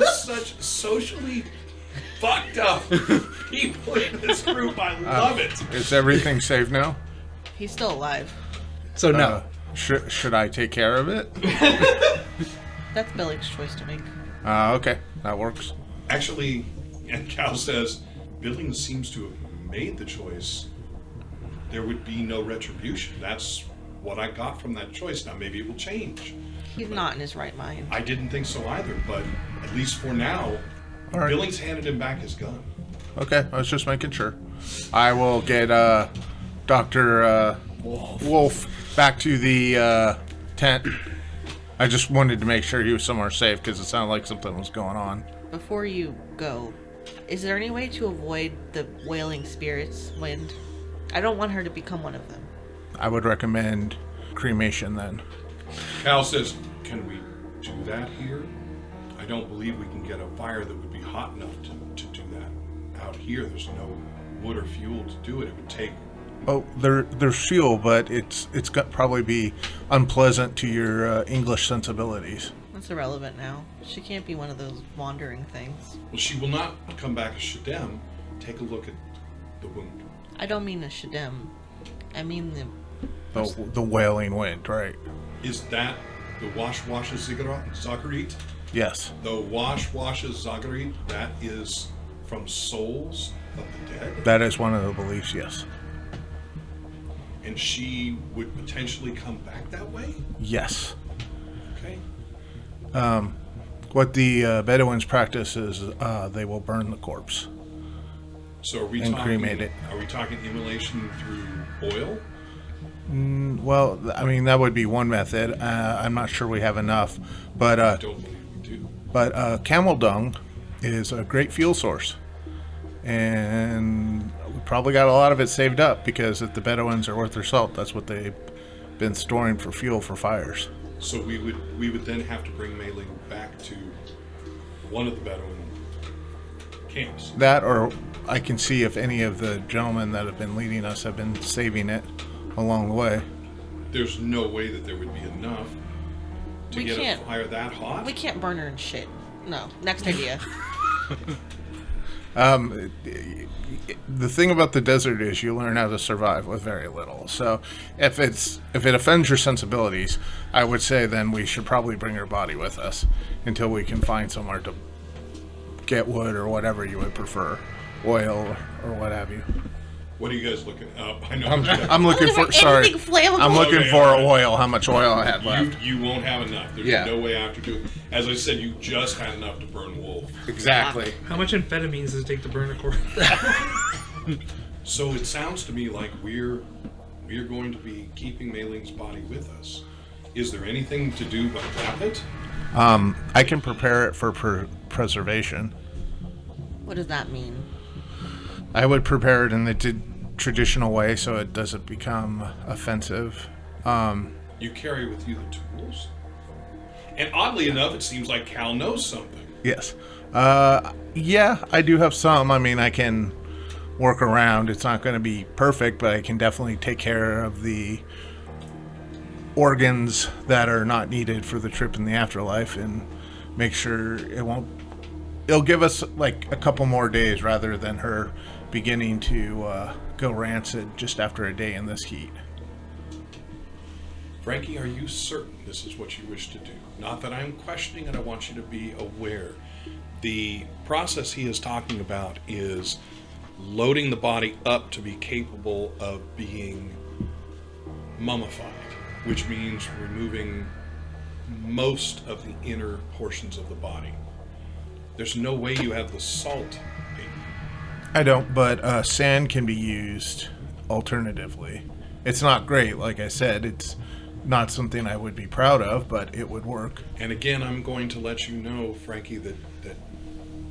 such socially fucked up people in this group. I love it. Is everything safe now? He's still alive. So no. Should I take care of it? That's Billy's choice to make. Okay, that works. Actually, and Cal says, Billings seems to have made the choice. There would be no retribution. That's what I got from that choice. Now, maybe it will change. He's not in his right mind. I didn't think so either, but at least for now, All right. Billings handed him back his gun. Okay, I was just making sure. I will get Dr. Wolfe back to the tent. I just wanted to make sure he was somewhere safe because it sounded like something was going on. Before you go, is there any way to avoid the wailing spirits wind? I don't want her to become one of them. I would recommend cremation then. Cal says, can we do that here? I don't believe we can get a fire that would be hot enough to do that. Out here, there's no wood or fuel to do it. It would take... Oh, there's fuel, but it's got probably be unpleasant to your English sensibilities. That's irrelevant now. She can't be one of those wandering things. Well, she will not come back as Shadem. Take a look at the wound. I don't mean a Shadem. I mean The wailing wind, right? Is that the Wash-Washes Zagarit? Yes. The Wash-Washes Zagarit, that is from souls of the dead? That is one of the beliefs, yes. And she would potentially come back that way? Yes. Okay. What the Bedouins practice is they will burn the corpse. So are we And talking... cremate it. Are we talking immolation through oil? Well, I mean, that would be one method. I'm not sure we have enough. But I don't believe we do. But camel dung is a great fuel source. And we probably got a lot of it saved up because if the Bedouins are worth their salt, that's what they've been storing for fuel for fires. So we would then have to bring Mei Ling back to one of the Bedouin camps. That, or I can see if any of the gentlemen that have been leading us have been saving it along the way. There's no way that there would be enough to We get can't. a fire that hot. we can't burn her in shit. No. Next idea. The thing about the desert is you learn how to survive with very little. So if it offends your sensibilities, I would say then we should probably bring her body with us until we can find somewhere to get wood or whatever you would prefer, oil or what have you. What are you guys looking up? I know. I'm looking for. Sorry, Anything flammable. I'm looking Okay, for all right. oil. How much oil I had left? You won't have enough. There's Yeah. no way after doing. As I said, you just had enough to burn Wolfe. Exactly. How much amphetamines does it take to burn a corpse? So it sounds to me like we're going to be keeping Mei Ling's body with us. Is there anything to do but wrap it? I can prepare it for preservation. What does that mean? I would prepare it in the traditional way so it doesn't become offensive. You carry with you the tools. And oddly enough, it seems like Cal knows something. Yes. Yeah, I do have some. I mean, I can work around. It's not going to be perfect, but I can definitely take care of the organs that are not needed for the trip in the afterlife and make sure it'll give us like a couple more days rather than her beginning to go rancid just after a day in this heat. Frankie, are you certain this is what you wish to do? Not that I'm questioning it, I want you to be aware. The process he is talking about is loading the body up to be capable of being mummified, which means removing most of the inner portions of the body. There's no way you have the salt. I don't, but sand can be used alternatively. It's not great, like I said. It's not something I would be proud of, but it would work. And again, I'm going to let you know, Frankie, that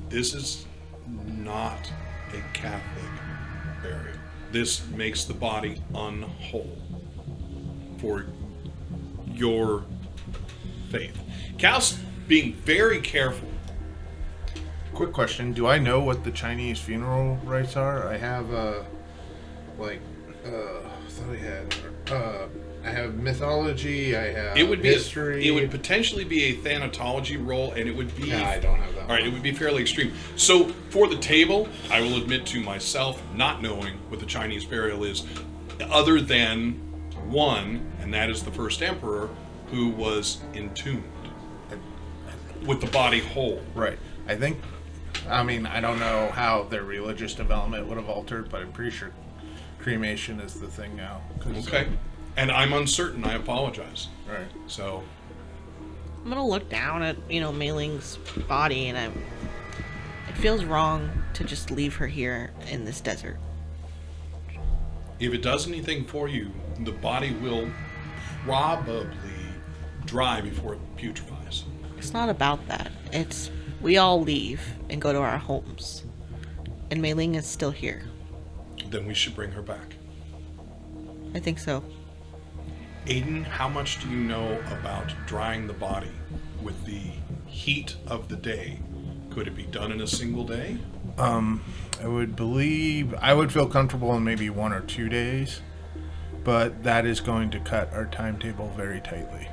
this is not a Catholic burial. This makes the body unwhole for your faith. Cal's being very careful. Quick question: do I know what the Chinese funeral rites are? I have I thought I had. I have mythology. I have history. It would potentially be a thanatology role, and it would be. Yeah, I don't have that. All right, it would be fairly extreme. So for the table, I will admit to myself not knowing what the Chinese burial is, other than one, and that is the first emperor who was entombed with the body whole. Right. I don't know how their religious development would have altered, but I'm pretty sure cremation is the thing now. Okay. And I'm uncertain. I apologize. Right. So I'm gonna look down at Mei Ling's body, and it feels wrong to just leave her here in this desert. if it does anything for you, the body will probably dry before it putrefies. It's not about that. It's we all leave and go to our homes. And Mei Ling is still here. Then we should bring her back. I think so. Aiden, how much do you know about drying the body with the heat of the day? Could it be done in a single day? I would feel comfortable in maybe 1 or 2 days, but that is going to cut our timetable very tightly.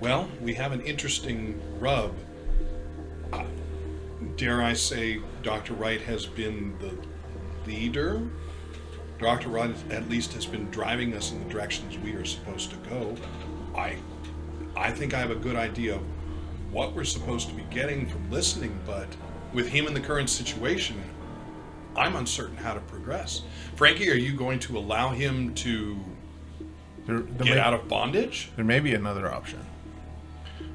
Well, we have an interesting rub. Dare I say Dr. Wright has been the leader? Dr. Wright at least has been driving us in the directions we are supposed to go. I think I have a good idea of what we're supposed to be getting from listening, but with him in the current situation, I'm uncertain how to progress. Frankie, are you going to allow him to get out of bondage? There may be another option.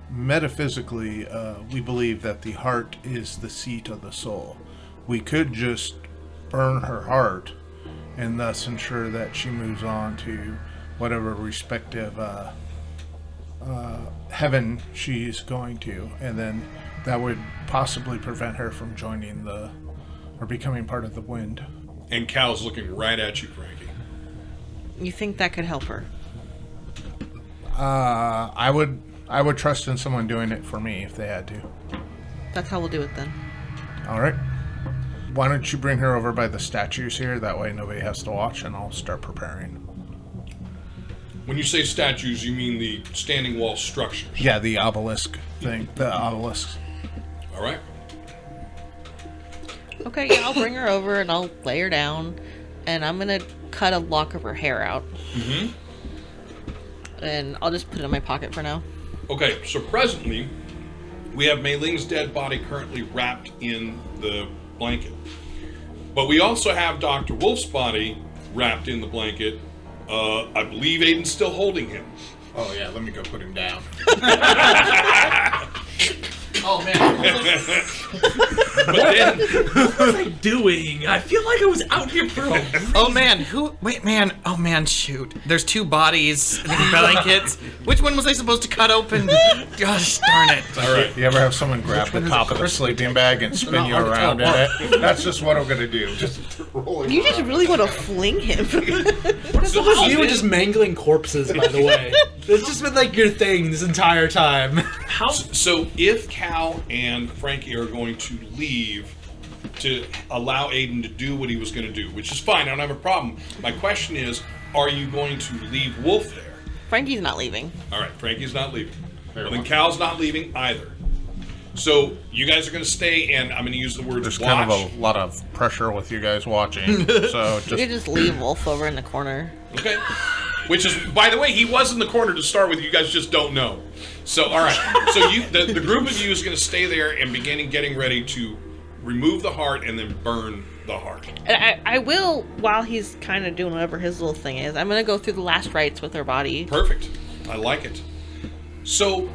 Metaphysically, we believe that the heart is the seat of the soul. We could just burn her heart and thus ensure that she moves on to whatever respective heaven she's going to, and then that would possibly prevent her from joining or becoming part of the wind. And Cal's looking right at you, Frankie. You think that could help her? I would trust in someone doing it for me if they had to. That's how we'll do it then. All right. Why don't you bring her over by the statues here? That way nobody has to watch, and I'll start preparing. When you say statues, you mean the standing wall structures? Yeah, the obelisk thing. The obelisks. All right. Okay, yeah, I'll bring her over and I'll lay her down, and I'm gonna cut a lock of her hair out. Mm-hmm. And I'll just put it in my pocket for now. Okay, so presently, we have Mei Ling's dead body currently wrapped in the blanket. But we also have Dr. Wolfe's body wrapped in the blanket. I believe Aiden's still holding him. Oh, yeah, let me go put him down. Oh, man. But then, What was I doing? I feel like I was out here for a Oh man, wait man, oh man, shoot. There's 2 bodies in blankets. Which one was I supposed to cut open? Gosh darn it. all right. You ever have someone grab the top of the sleeping bag and spin you around in it? That's just what I'm gonna do. Just roll You just really want to fling him. What is up with you just mangling corpses, by the way? It's just been like your thing this entire time. How? So if Cal and Frankie are going to leave to allow Aiden to do what he was going to do, which is fine, I don't have a problem. My question is, are you going to leave Wolfe there? Frankie's not leaving. All right, Frankie's not leaving. Well, then Cal's not leaving either. So you guys are going to stay, and I'm going to use the word There's watch. kind of a lot of pressure with you guys watching, so You could just just leave Wolfe over in the corner. Okay. Which is, by the way, he was in the corner to start with. You guys just don't know. So, all right. So the group of you is going to stay there and begin getting ready to remove the heart and then burn the heart. And I will, while he's kind of doing whatever his little thing is, I'm going to go through the last rites with her body. Perfect. I like it. So,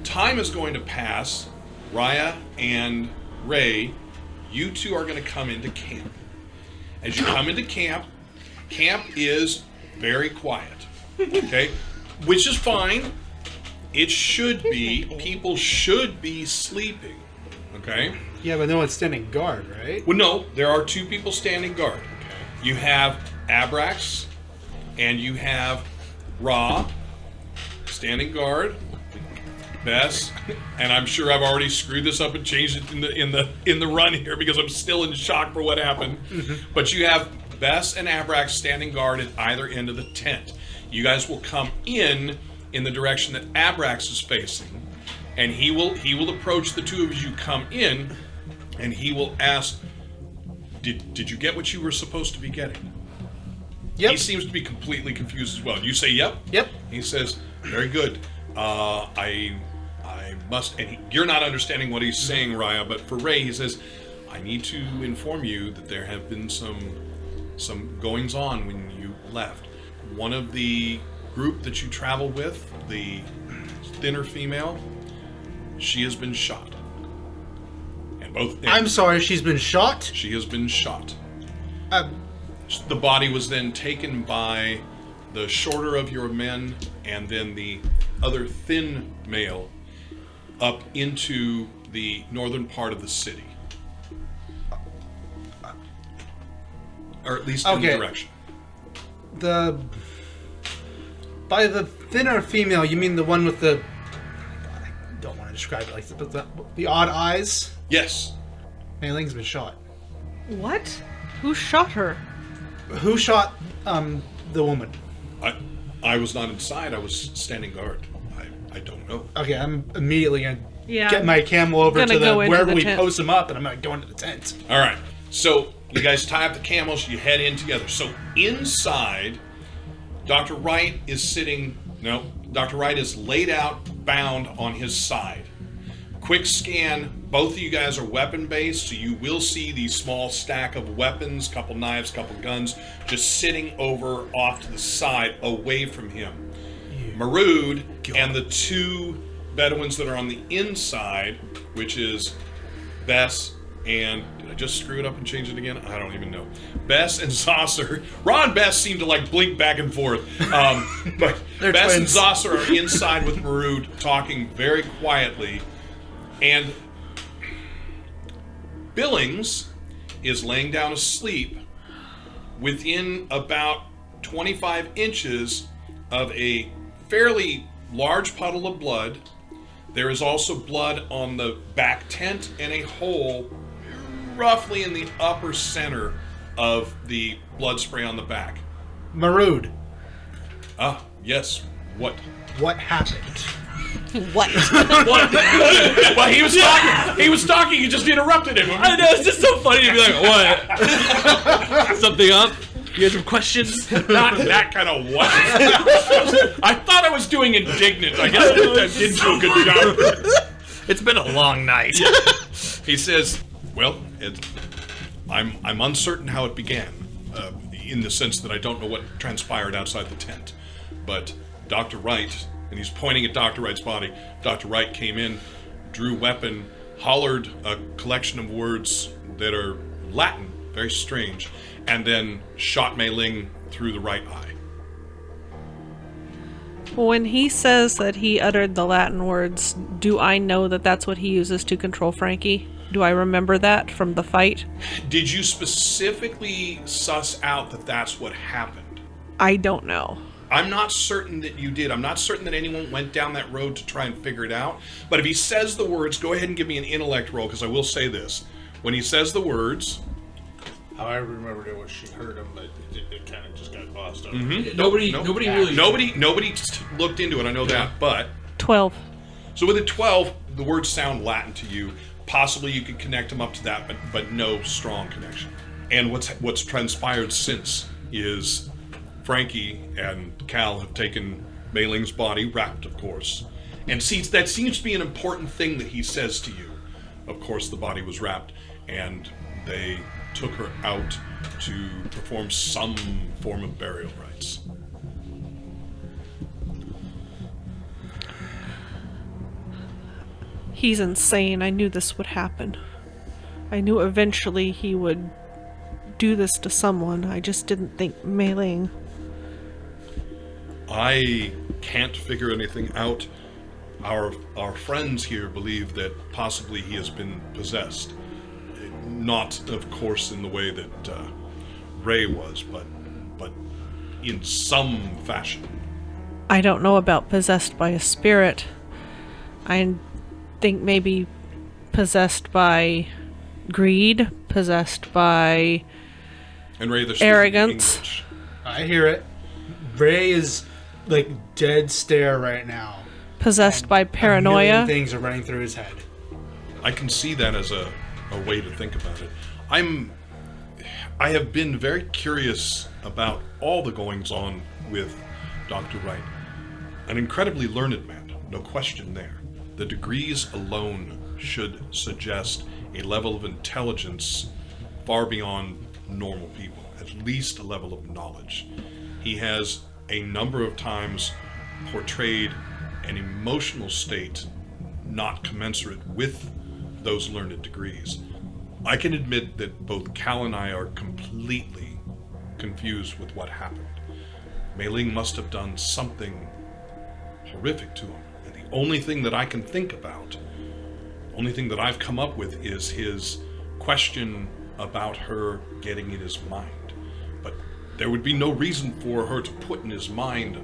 time is going to pass. Raya and Ray, you two are going to come into camp. As you come into camp, camp is very quiet. Okay? Which is fine. It should be. People should be sleeping. Okay? Yeah, but no one's standing guard, right? Well, no, there are 2 people standing guard. You have Abrax and you have Ra standing guard. Bess, and I'm sure I've already screwed this up and changed it in the run here because I'm still in shock for what happened. But you have Bess and Abrax standing guard at either end of the tent. You guys will come in the direction that Abrax is facing, and he will approach the 2 of you come in, and he will ask, "Did you get what you were supposed to be getting?" Yep. He seems to be completely confused as well. You say, "Yep." Yep. He says, "Very good. I must," and you're not understanding what he's saying, Raya, but for Ray, he says, "I need to inform you that there have been some goings on when you left. One of the group that you traveled with, the thinner female, she has been shot. And I'm sorry, she's been shot? She has been shot. The body was then taken by the shorter of your men and then the other thin male up into the northern part of the city. Or at least in the direction. By the thinner female, you mean the one with the... God, I don't want to describe it like this, but the odd eyes? Yes. Mei Ling's been shot. What? Who shot her? Who shot the woman? I was not inside. I was standing guard. I don't know. Okay, I'm immediately gonna Yeah. get my camel over Gonna to go into wherever the we tent. post them up, and I'm gonna go into the tent. All right. So you guys tie up the camels. You head in together. So inside, Dr. Wright is sitting. No, Dr. Wright is laid out, bound on his side. Quick scan. Both of you guys are weapon-based, so you will see the small stack of weapons, couple knives, couple guns, just sitting over off to the side, away from him. Marood and the 2 Bedouins that are on the inside, which is Bess and... Did I just screw it up and change it again? I don't even know. Bess and Saucer. Ron and Bess seem to like blink back and forth. But Bess and Saucer are inside with Marood, talking very quietly. And Billings is laying down asleep within about 25 inches of a fairly large puddle of blood. There is also blood on the back tent and a hole roughly in the upper center of the blood spray on the back. Marood. Ah, yes. What? What happened? What? What? Well, he was talking. He was talking. You just interrupted him. I know, it's just so funny to be like, what? Something up? You guys have questions? Not that kind of what. I thought I was doing indignant. I guess I didn't do a good job. It's been a long night. He says, "Well, I'm uncertain how it began, in the sense that I don't know what transpired outside the tent. But Dr. Wright," and he's pointing at Dr. Wright's body. Dr. Wright came in, drew weapon. hollered a collection of words that are Latin, very strange, and then shot Mei Ling through the right eye. When he says that he uttered the Latin words, do I know that that's what he uses to control Frankie? Do I remember that from the fight? Did you specifically suss out that that's what happened? I don't know. I'm not certain that you did. I'm not certain that anyone went down that road to try and figure it out. But if he says the words, go ahead and give me an intellect roll, because I will say this. When he says the words... How I remembered it was she heard him, but it kind of just got glossed over. Nobody really. Nobody looked into it, I know that, but... 12. So with a 12, the words sound Latin to you. Possibly you could connect them up to that, but no strong connection. And what's transpired since is Frankie and Cal have taken Mei Ling's body, wrapped, of course. And that seems to be an important thing that he says to you. Of course, the body was wrapped, and they took her out to perform some form of burial rites. He's insane. I knew this would happen. I knew eventually he would do this to someone. I just didn't think Mei Ling. I can't figure anything out. Our friends here believe that possibly he has been possessed. Not, of course, in the way that Ray was, but in some fashion. I don't know about possessed by a spirit. I think maybe possessed by greed, possessed by and Ray, they're speaking arrogance. English. I hear it. Ray is like dead stare right now. Possessed by A paranoia. million things are running through his head. I can see that as a way to think about it. I have been very curious about all the goings on with Dr. Wright. An incredibly learned man, no question there. The degrees alone should suggest a level of intelligence far beyond normal people, at least a level of knowledge. He has a number of times portrayed an emotional state not commensurate with those learned degrees. I can admit that both Cal and I are completely confused with what happened. Mei Ling must have done something horrific to him. And the only thing that I can think about, only thing that I've come up with is his question about her getting in his mind. But there would be no reason for her to put in his mind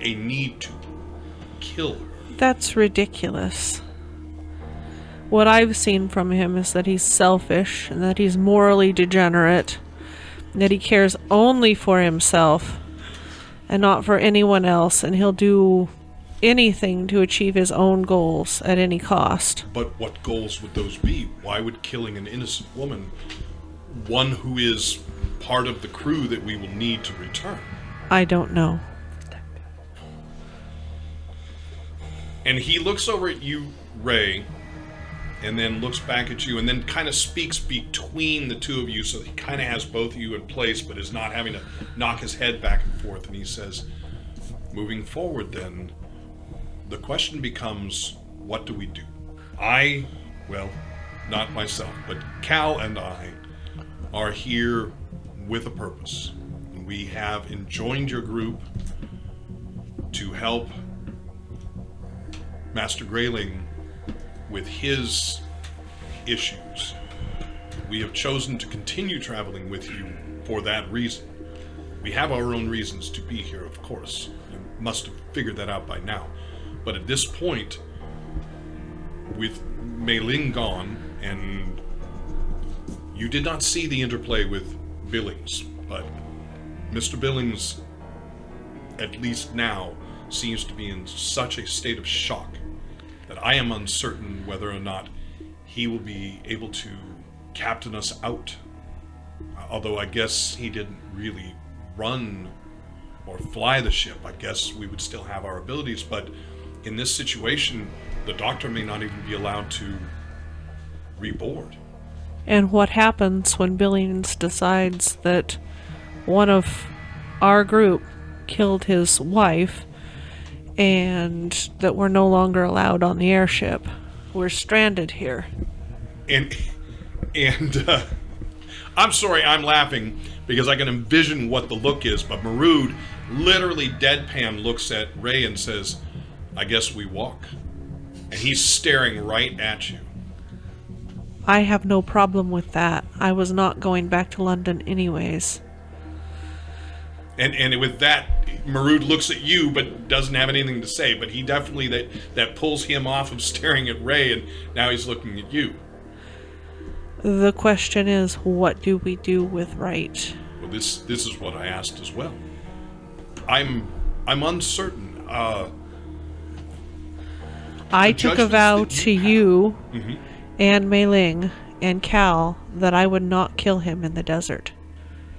a need to kill her. That's ridiculous. What I've seen from him is that he's selfish and that he's morally degenerate, and that he cares only for himself and not for anyone else, and he'll do anything to achieve his own goals at any cost. But what goals would those be? Why would killing an innocent woman, one who is part of the crew that we will need to return? I don't know. And he looks over at you, Ray, and then looks back at you, and then kind of speaks between the two of you, so he kind of has both of you in place, but is not having to knock his head back and forth. And he says, moving forward then, the question becomes, what do we do? Well, not myself, but Cal and I are here with a purpose. We have joined your group to help Master Grayling with his issues. We have chosen to continue traveling with you for that reason. We have our own reasons to be here, of course. You must have figured that out by now. But at this point, with Mei Ling gone, and you did not see the interplay with Billings, but Mr. Billings, at least now, seems to be in such a state of shock that I am uncertain whether or not he will be able to captain us out. Although I guess he didn't really run or fly the ship. I guess we would still have our abilities, but in this situation, the doctor may not even be allowed to reboard. And what happens when Billings decides that one of our group killed his wife and that we're no longer allowed on the airship? We're stranded here. And I'm sorry, I'm laughing because I can envision what the look is, but Marud literally deadpan looks at Ray and says, I guess we walk. And he's staring right at you. I have no problem with that. I was not going back to London anyways. And with that, Marud looks at you but doesn't have anything to say, but he definitely, that pulls him off of staring at Ray, and now he's looking at you. The question is, what do we do with Wright? Well, this is what I asked as well. I'm uncertain. I took a vow to you Mm-hmm. and Mei Ling and Cal that I would not kill him in the desert.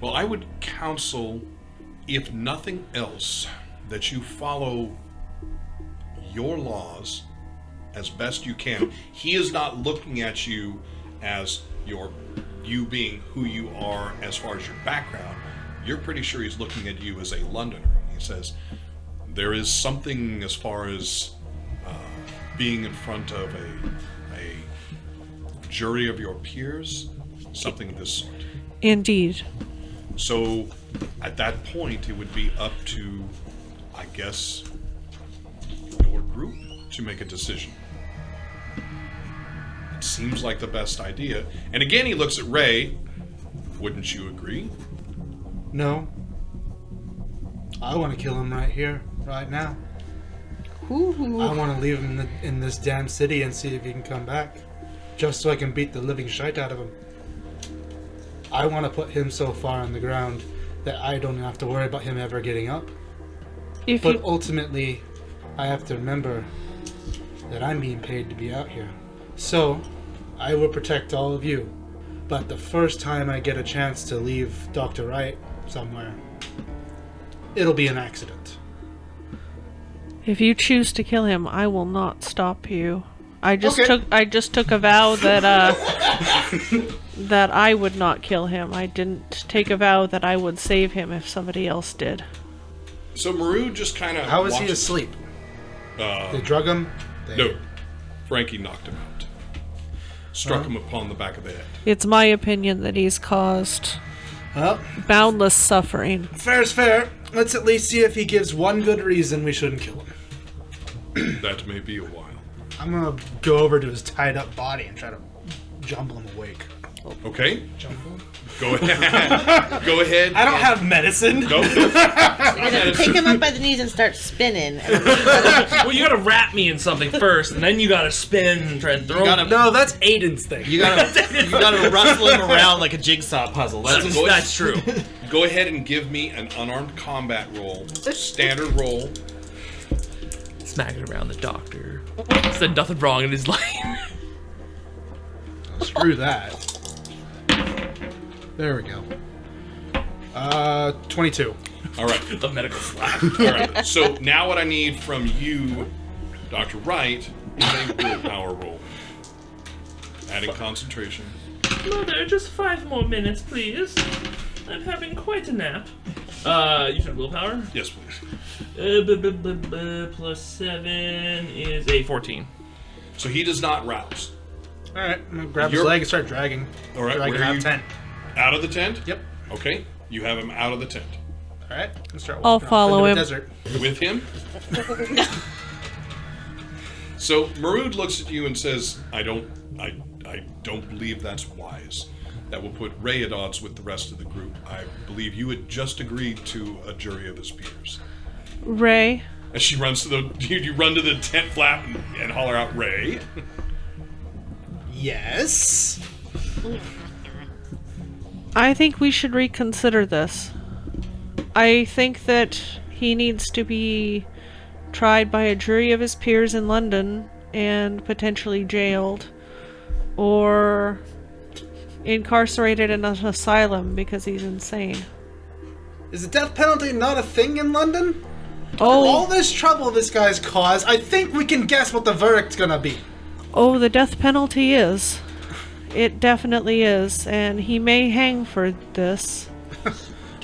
Well, I would counsel, if nothing else, that you follow your laws as best you can. He is not looking at you as you being who you are as far as your background. You're pretty sure he's looking at you as a Londoner. He says, there is something as far as being in front of a jury of your peers, something of this sort. Indeed. So, at that point, it would be up to, I guess, your group to make a decision. It seems like the best idea. And again, he looks at Ray. Wouldn't you agree? No. I want to kill him right here, right now. Ooh. I want to leave him in this damn city and see if he can come back. Just so I can beat the living shite out of him. I want to put him so far on the ground that I don't have to worry about him ever getting up. But ultimately, I have to remember that I'm being paid to be out here. So, I will protect all of you. But the first time I get a chance to leave Dr. Wright somewhere, it'll be an accident. If you choose to kill him, I will not stop you. I just Okay. took a vow that that I would not kill him. I didn't take a vow that I would save him if somebody else did. So Marud just kind of... How is he asleep? They drug him? No. Frankie knocked him out. Struck him upon the back of the head. It's my opinion that he's caused Well, boundless suffering. fair's fair. Let's at least see if he gives one good reason we shouldn't kill him. That may be a while. I'm gonna go over to his tied up body and try to jumble him awake. Okay? Go ahead. Go ahead. I don't have medicine. Nope. Pick him up by the knees and start spinning. Well, you gotta wrap me in something first, and then you gotta spin and try and throw me. No, that's Aiden's thing. You gotta rustle him around like a jigsaw puzzle. That's true. Go ahead and give me an unarmed combat roll. Standard roll. Smacking around the doctor. Said nothing wrong in his life. Screw that. There we go. 22. All right. The medical slap. All right. So now what I need from you, Dr. Wright, is a willpower roll. Adding concentration. Mother, just 5 more minutes, please. I'm having quite a nap. You said willpower? Yes, please. Plus 7 is a 14. So he does not rouse. Alright, I'm gonna grab his You're- leg and start dragging. All right. Dragging Where are out you? tent. Out of the tent? Yep. Okay. You have him out of the tent. Alright, let's start I'll walking off follow into him. the desert. With him? So Marud looks at you and says, I don't believe that's wise. That will put Ray at odds with the rest of the group. I believe you had just agreed to a jury of his peers. Ray, As she runs to the... You run to the tent flap and holler out, Ray. Yes. I think we should reconsider this. I think that he needs to be tried by a jury of his peers in London and potentially jailed or incarcerated in an asylum because he's insane. Is the death penalty not a thing in London? All this trouble this guy's caused, I think we can guess what the verdict's gonna be. Oh, the death penalty is. It definitely is, and he may hang for this.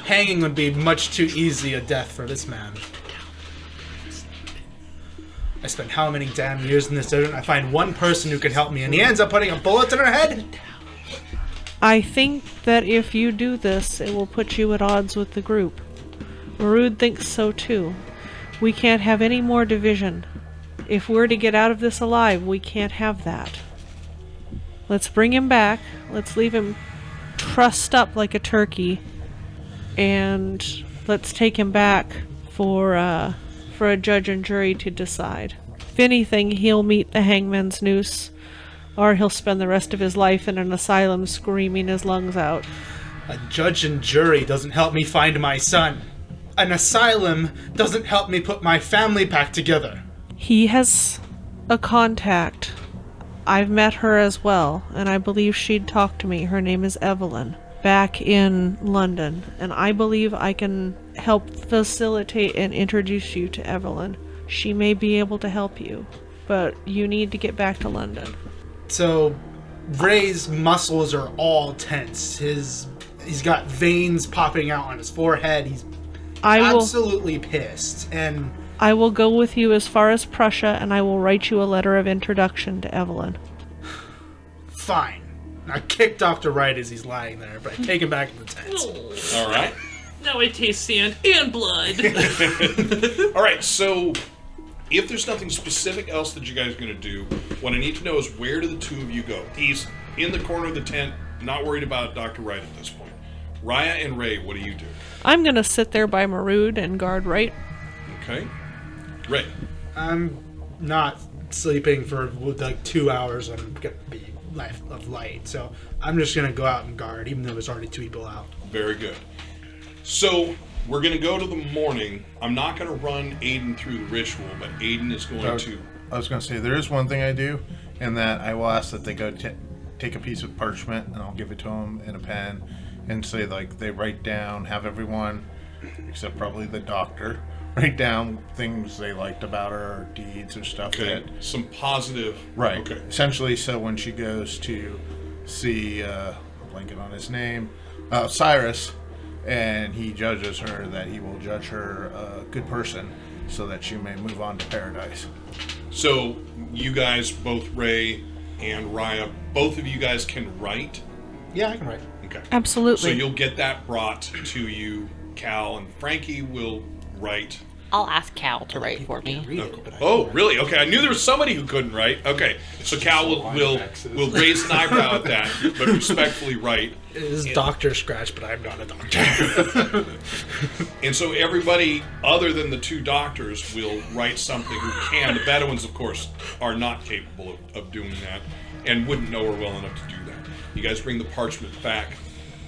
Hanging would be much too easy a death for this man. I spent how many damn years in this desert, and I find one person who can help me, and he ends up putting a bullet in her head? I think that if you do this, it will put you at odds with the group. Marud thinks so too. We can't have any more division. If we're to get out of this alive, we can't have that. Let's bring him back. Let's leave him trussed up like a turkey. And let's take him back for a judge and jury to decide. If anything, he'll meet the hangman's noose, or he'll spend the rest of his life in an asylum screaming his lungs out. A judge and jury doesn't help me find my son. An asylum doesn't help me put my family back together. He has a contact. I've met her as well, and I believe she'd talk to me. Her name is Evelyn, back in London, and I believe I can help facilitate and introduce you to Evelyn. She may be able to help you, but you need to get back to London. So, Ray's muscles are all tense. He's got veins popping out on his forehead. He's absolutely pissed. And I will go with you as far as Prussia, and I will write you a letter of introduction to Evelyn. Fine. I kick Dr. Wright as he's lying there, but I take him back in the tent. All right. Now I taste sand and blood. All right, so if there's nothing specific else that you guys are going to do, what I need to know is where do the two of you go? He's in the corner of the tent, not worried about Dr. Wright at this point. Raya and Ray, what do you do? I'm going to sit there by Marud and guard Wright. Okay. Ray. I'm not sleeping for like 2 hours. I'm going to be of light, so I'm just going to go out and guard, even though there's already 2 people out. Very good. So we're going to go to the morning. I'm not going to run Aiden through the ritual, but Aiden is going to... I was going to say, there is one thing I do, and that I will ask that they go take a piece of parchment, and I'll give it to them in a pen, and say, like, they write down, have everyone, except probably the doctor, write down things they liked about her, or deeds or stuff. Okay, some positive... Right. Okay. Essentially, so when she goes to see, I'm blanking on his name, Cyrus, and he judges her, that he will judge her a good person so that she may move on to paradise. So you guys, both Ray and Raya, both of you guys can write? Yeah, I can write. Okay. Absolutely. So you'll get that brought to you. Cal and Frankie will write. I'll ask Cal to write for me. Oh, really? Okay, I knew there was somebody who couldn't write. Okay, so Cal will raise an eyebrow at that, but respectfully write. It is Dr. Scratch, but I'm not a doctor. And so everybody other than the 2 doctors will write something who can. The Bedouins, of course, are not capable of doing that and wouldn't know her well enough to do that. You guys bring the parchment back.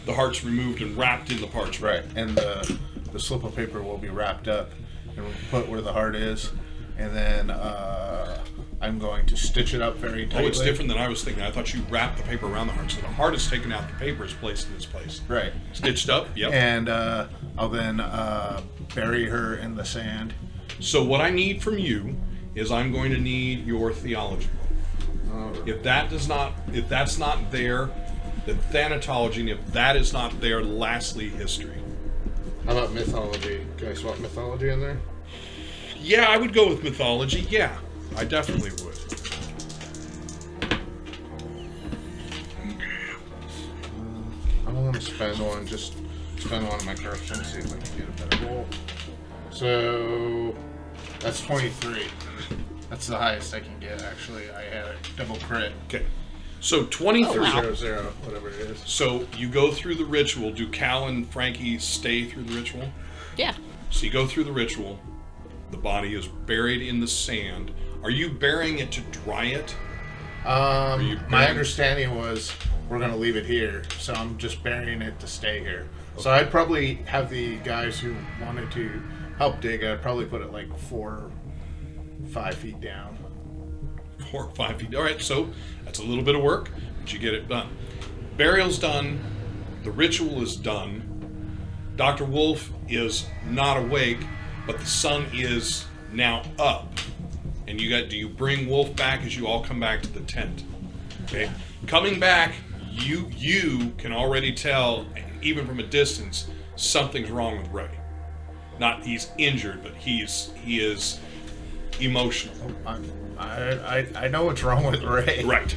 The heart's removed and wrapped in the parchment. Right, and the slip of paper will be wrapped up and put where the heart is, and then I'm going to stitch it up very tightly. Oh, it's different than I was thinking. I thought you wrapped the paper around the heart. So the heart is taken out, the paper is placed in its place. Right. Stitched up, yep. And I'll then bury her in the sand. So what I need from you is I'm going to need your theology book. If that's not there, then thanatology, and if that is not there, lastly, history. How about mythology? Can I swap mythology in there? Yeah, I would go with mythology. Yeah, I definitely would. I don't want to spend one. Just spend one of my corruption. See if I can get a better roll. So that's 23. That's the highest I can get. Actually, I had a double crit. Okay. So 23. 0, whatever it is. So you go through the ritual. Do Cal and Frankie stay through the ritual? Yeah. So you go through the ritual. The body is buried in the sand. Are you burying it to dry it? My understanding was we're going to leave it here, so I'm just burying it to stay here. Okay. So I'd probably have the guys who wanted to help dig, I'd probably put it like 4 or 5 feet down. 4 or 5 feet. All right, so that's a little bit of work, but you get it done. Burial's done. The ritual is done. Dr. Wolfe is not awake, but the sun is now up. And do you bring Wolfe back as you all come back to the tent? Okay. Coming back, you can already tell, even from a distance, something's wrong with Ray. Not he's injured, but he is emotional. I know what's wrong with Ray. Right.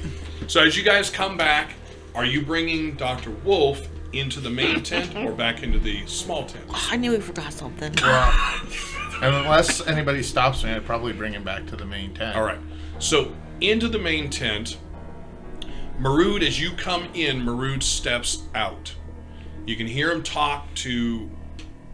So as you guys come back, are you bringing Dr. Wolfe into the main tent or back into the small tent? I knew we forgot something. Well, unless anybody stops me, I'd probably bring him back to the main tent. All right. So into the main tent, Marood, as you come in, Marood steps out. You can hear him talk to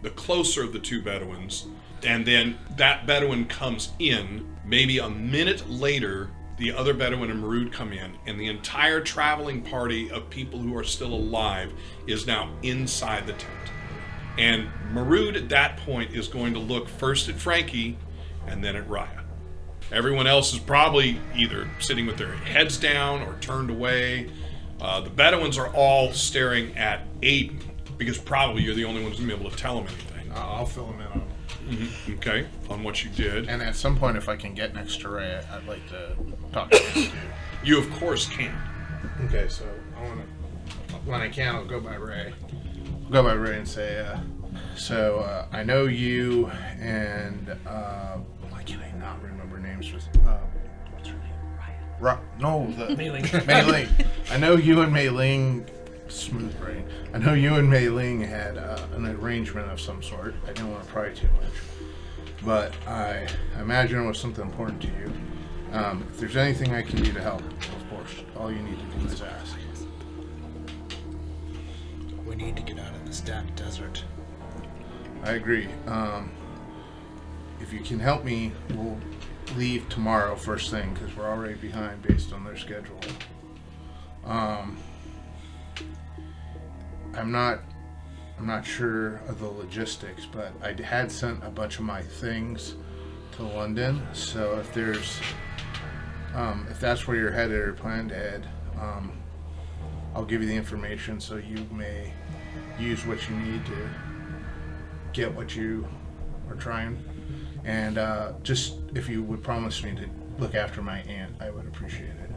the closer of the two Bedouins, and then that Bedouin comes in. Maybe a minute later, the other Bedouin and Marood come in, and the entire traveling party of people who are still alive is now inside the tent. And Marood at that point is going to look first at Frankie and then at Raya. Everyone else is probably either sitting with their heads down or turned away. The Bedouins are all staring at Aiden, because probably you're the only one who's going to be able to tell them anything. I'll fill him in on it. Mm-hmm. Okay, on what you did. And at some point, if I can get next to Ray, I'd like to talk to him too. You, of course, can. Okay, so when I can, I'll go by Ray. I'll go by Ray and say, I know you and, why can I not remember names? What's her name? No, the... Mei Ling. Mei Ling. I know you and Mei Ling... Smooth brain. I know you and Mei Ling had an arrangement of some sort. I didn't want to pry too much. But I imagine it was something important to you. If there's anything I can do to help, of course, all you need to do is ask. We need to get out of this damn desert. I agree. If you can help me, we'll leave tomorrow first thing, because we're already behind based on their schedule. I'm not sure of the logistics, but I had sent a bunch of my things to London. So if there's, if that's where you're headed or plan to head, I'll give you the information so you may use what you need to get what you are trying. And just if you would promise me to look after my aunt, I would appreciate it.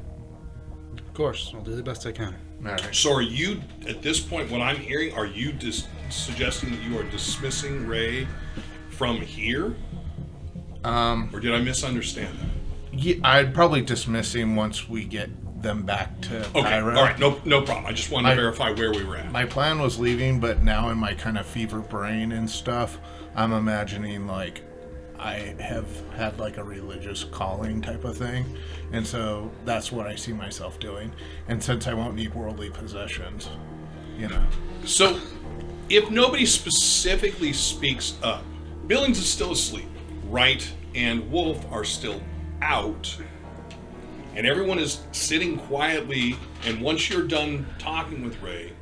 Of course, I'll do the best I can. All right. So are you, at this point, what I'm hearing, are you suggesting that you are dismissing Ray from here? Or did I misunderstand that? Yeah, I'd probably dismiss him once we get them back to Okay, Cairo. all right, no problem. I just wanted to verify where we were at. My plan was leaving, but now in my kind of fever brain and stuff, I'm imagining like I have had like a religious calling type of thing. And so that's what I see myself doing. And since I won't need worldly possessions, you know. So, if nobody specifically speaks up, Billings is still asleep. Wright and Wolfe are still out. And everyone is sitting quietly. And once you're done talking with Ray,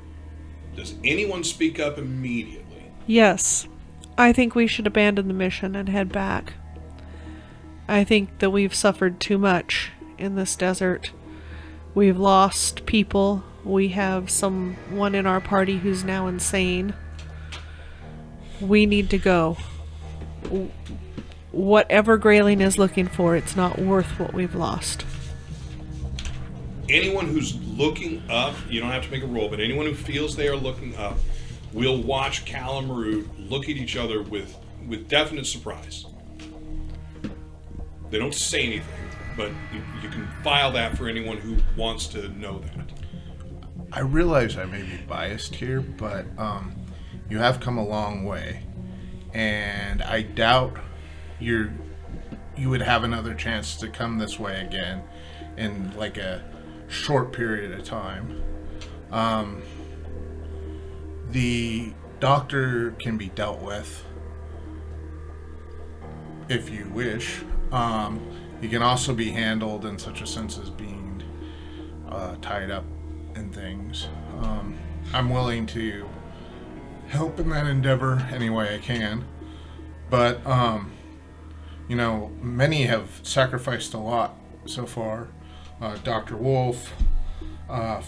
does anyone speak up immediately? Yes. I think we should abandon the mission and head back. I think that we've suffered too much in this desert. We've lost people. We have someone in our party who's now insane. We need to go. Whatever Grayling is looking for, it's not worth what we've lost. Anyone who's looking up, you don't have to make a roll, but anyone who feels they are looking up will watch Cal and Marood look at each other with definite surprise. They don't say anything, but you can file that for anyone who wants to know that. I realize I may be biased here, but you have come a long way, and I doubt you would have another chance to come this way again in like a short period of time. The doctor can be dealt with if you wish. He can also be handled in such a sense as being tied up and things. I'm willing to help in that endeavor any way I can, but you know, many have sacrificed a lot so far. Dr. Wolfe,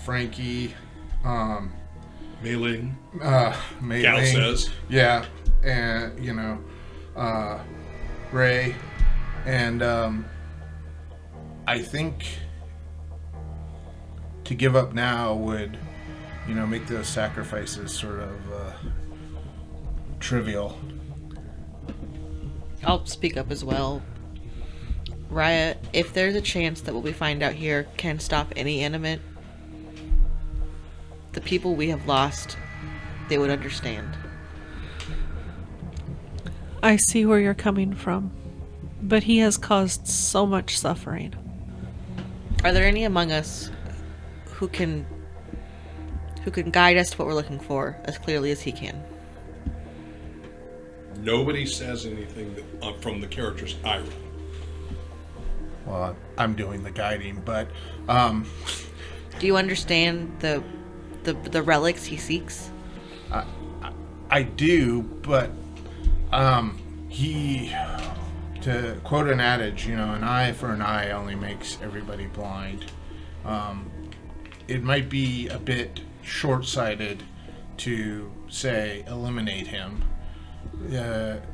Frankie, Mei Ling. Mei Gal Ling, says. yeah, and you know, Ray, and I think to give up now would, you know, make those sacrifices sort of trivial. I'll speak up as well. Raya, if there's a chance that what we find out here can stop any animate, the people we have lost, they would understand. I see where you're coming from, but he has caused so much suffering. Are there any among us who can guide us to what we're looking for as clearly as he can? Nobody says anything from the characters I run. Well, I'm doing the guiding, but Do you understand the relics he seeks? I do, but he, to quote an adage, an eye for an eye only makes everybody blind. It might be a bit short-sighted to say eliminate him.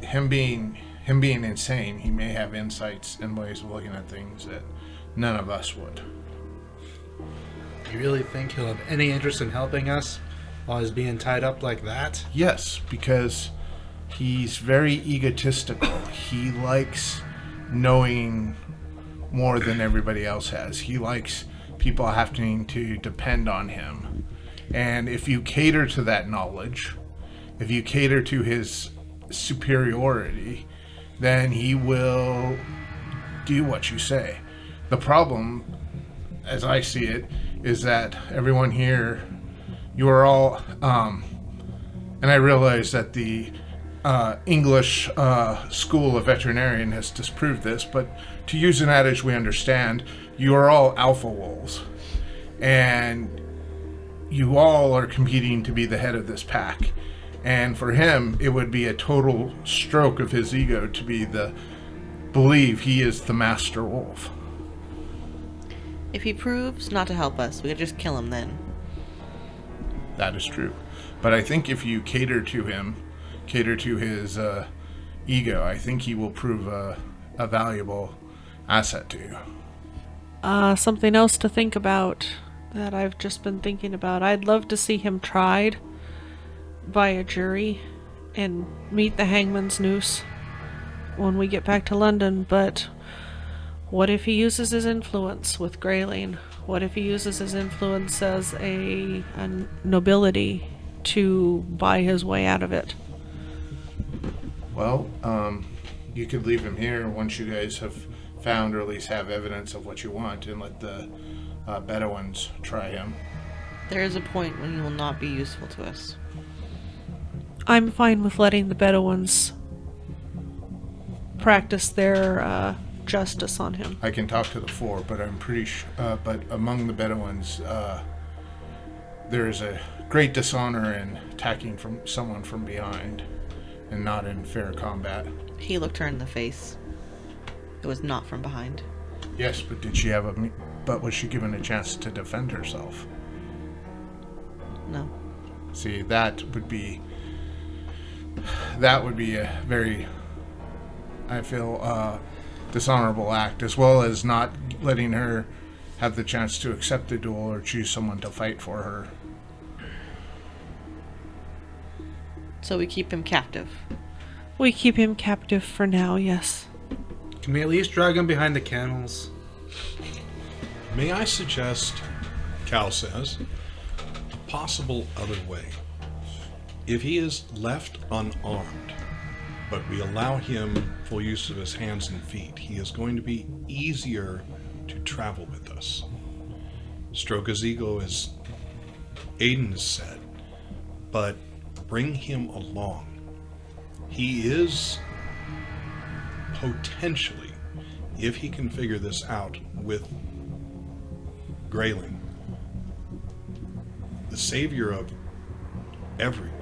Him being insane, he may have insights and ways of looking at things that none of us would. You really think he'll have any interest in helping us while he's being tied up like that? Yes, because he's very egotistical. He likes knowing more than everybody else has. He likes people having to depend on him. And if you cater to that knowledge, if you cater to his superiority, then he will do what you say. The problem, as I see it, is that everyone here, you are all, and I realize that the English School of Veterinarian has disproved this, but to use an adage we understand, you are all alpha wolves. And you all are competing to be the head of this pack. And for him, it would be a total stroke of his ego to believe he is the master wolf. If he proves not to help us, we could just kill him then. That is true. But I think if you cater to his ego, I think he will prove a valuable asset to you. Something else to think about that I've just been thinking about. I'd love to see him tried by a jury and meet the hangman's noose when we get back to London, but what if he uses his influence with Grayling? What if he uses his influence as a nobility to buy his way out of it? Well, you could leave him here once you guys have found or at least have evidence of what you want and let the Bedouins try him. There is a point when he will not be useful to us. I'm fine with letting the Bedouins practice their justice on him. I can talk to the four, but I'm pretty sure. But among the Bedouins, there is a great dishonor in attacking someone from behind, and not in fair combat. He looked her in the face. It was not from behind. Yes, but but was she given a chance to defend herself? No. See, that would be a very, I feel, dishonorable act, as well as not letting her have the chance to accept the duel or choose someone to fight for her. So we keep him captive. We keep him captive for now, yes. Can we at least drag him behind the camels? May I suggest, Cal says, a possible other way. If he is left unarmed, but we allow him full use of his hands and feet, he is going to be easier to travel with us. Stroke his ego, as Aiden has said, but bring him along. He is potentially, if he can figure this out with Grayling, the savior of everyone.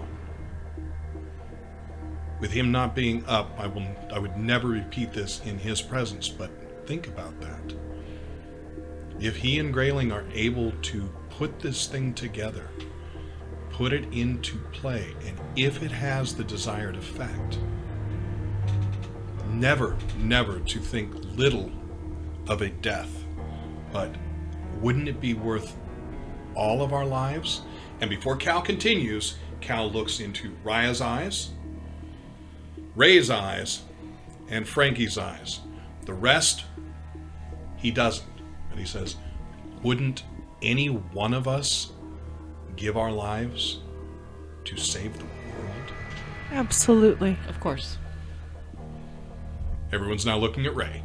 With him not being up, I would never repeat this in his presence, but think about that. If he and Grayling are able to put this thing together, put it into play, and if it has the desired effect, never to think little of a death, but wouldn't it be worth all of our lives? And before Cal continues, Cal looks into Raya's eyes, Ray's eyes, and Frankie's eyes. The rest he doesn't. And he says, wouldn't any one of us give our lives to save the world? Absolutely. Of course. Everyone's now looking at Ray.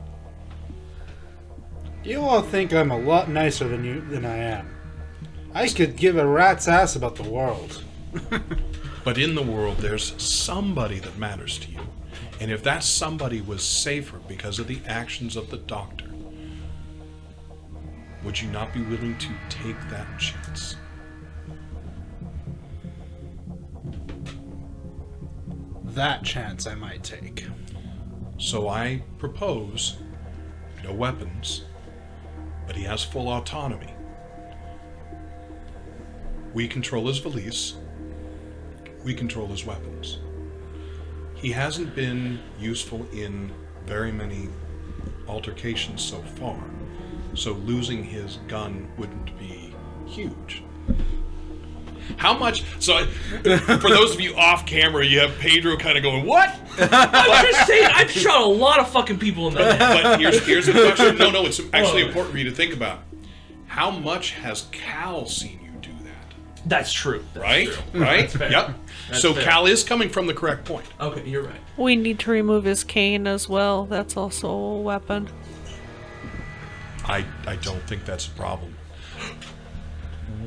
You all think I'm a lot nicer than I am. I could give a rat's ass about the world. But in the world, there's somebody that matters to you. And if that somebody was safer because of the actions of the doctor, would you not be willing to take that chance? That chance I might take. So I propose no weapons, but he has full autonomy. We control his valise. We control his weapons. He hasn't been useful in very many altercations so far, so losing his gun wouldn't be huge. How much? So, for those of you off camera, you have Pedro kind of going, "What?" I'm just saying, I've shot a lot of fucking people in the head. But here's the question. No, it's actually important for you to think about. How much has Cal seen you do that? That's true. Right? True. Right? That's fair. Yep. That's So fair. Cal is coming from the correct point. Okay, you're right. We need to remove his cane as well. That's also a weapon. I don't think that's a problem.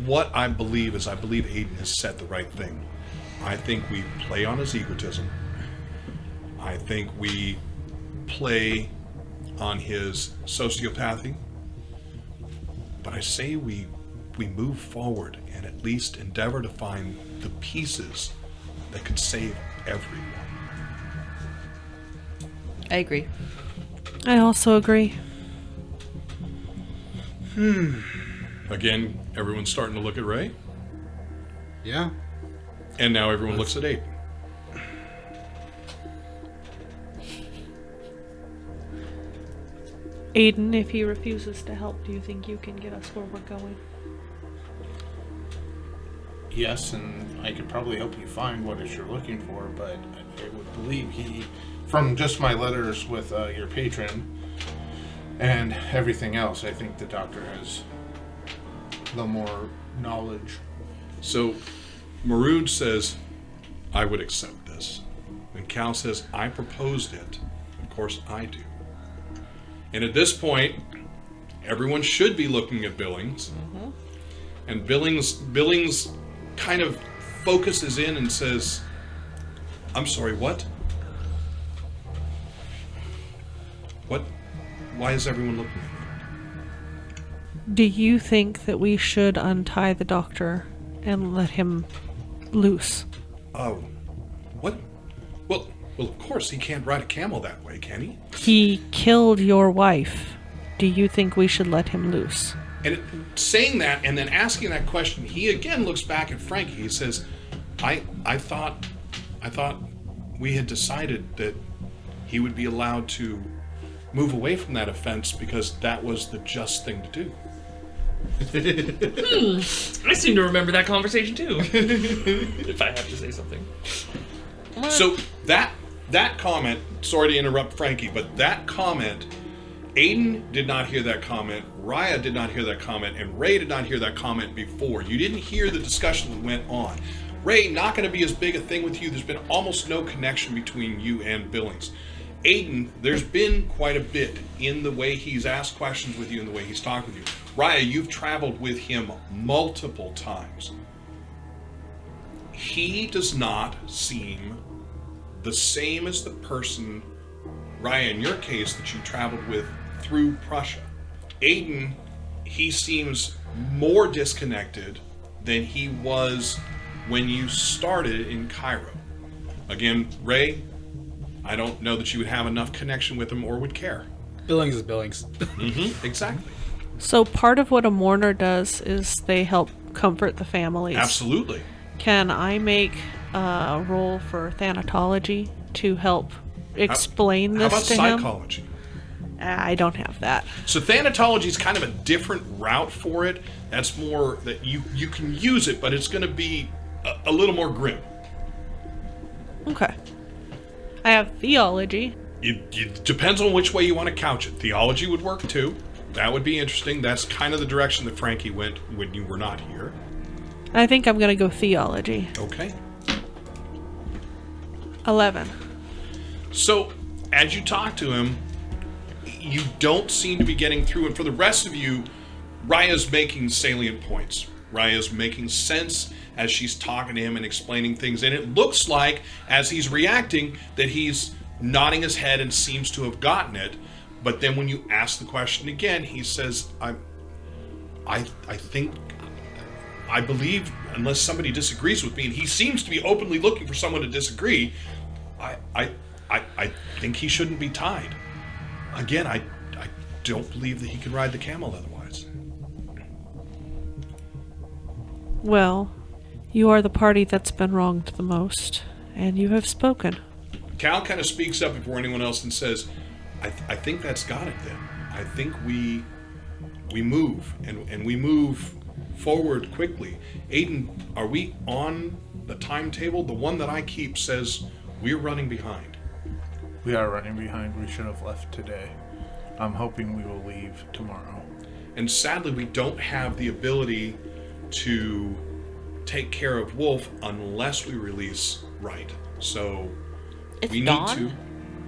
What I believe is Aiden has said the right thing. I think we play on his egotism. I think we play on his sociopathy. But I say we move forward and at least endeavor to find the pieces that could save everyone. I agree. I also agree. Again, everyone's starting to look at Ray, Yeah? and now everyone looks at Aiden. Aiden, if he refuses to help, do you think you can get us where we're going? Yes, and I could probably help you find what it is you're looking for, but I would believe he, from just my letters with your patron and everything else, I think the doctor has the more knowledge. So, Maroon says, I would accept this. And Cal says, I proposed it. Of course I do. And at this point, everyone should be looking at Billings. Mm-hmm. And Billings kind of focuses in and says, I'm sorry, what? What? Why is everyone looking at me? Do you think that we should untie the doctor and let him loose? Oh, what? Well, of course, he can't ride a camel that way, can he? He killed your wife. Do you think we should let him loose? And saying that and then asking that question, he again looks back at Frankie. He says, I thought we had decided that he would be allowed to move away from that offense because that was the just thing to do. I seem to remember that conversation too. If I have to say something. So that comment, sorry to interrupt Frankie, but that comment, Aiden did not hear that comment, Raya did not hear that comment, and Ray did not hear that comment before. You didn't hear the discussion that went on. Ray, not going to be as big a thing with you. There's been almost no connection between you and Billings. Aiden, there's been quite a bit in the way he's asked questions with you and the way he's talked with you. Raya, you've traveled with him multiple times. He does not seem the same as the person, Raya, in your case, that you traveled with through Prussia. Aiden, he seems more disconnected than he was when you started in Cairo. Again, Ray, I don't know that you would have enough connection with him or would care. Billings is Billings. Mm-hmm. Exactly. So part of what a mourner does is they help comfort the families. Absolutely. Can I make a roll for thanatology to help explain How this about to him? psychology? I don't have that. So thanatology is kind of a different route for it. That's more that you can use it, but it's going to be a little more grim. Okay. I have theology. It depends on which way you want to couch it. Theology would work too. That would be interesting. That's kind of the direction that Frankie went when you were not here. I think I'm going to go theology. Okay. 11. So, as you talk to him, you don't seem to be getting through. And for the rest of you, Raya's making salient points. Raya's making sense as she's talking to him and explaining things. And it looks like, as he's reacting, that he's nodding his head and seems to have gotten it. But then when you ask the question again, he says, I believe, unless somebody disagrees with me, and he seems to be openly looking for someone to disagree, I think he shouldn't be tied. Again, I don't believe that he can ride the camel otherwise. Well, you are the party that's been wronged the most, and you have spoken. Cal kind of speaks up before anyone else and says, I think that's got it then. I think we move, and we move forward quickly. Aiden, are we on the timetable? The one that I keep says we're running behind. We are running behind. We should have left today. I'm hoping we will leave tomorrow. And sadly, we don't have the ability to take care of Wolfe unless we release Wright. So It's we dawn? need to.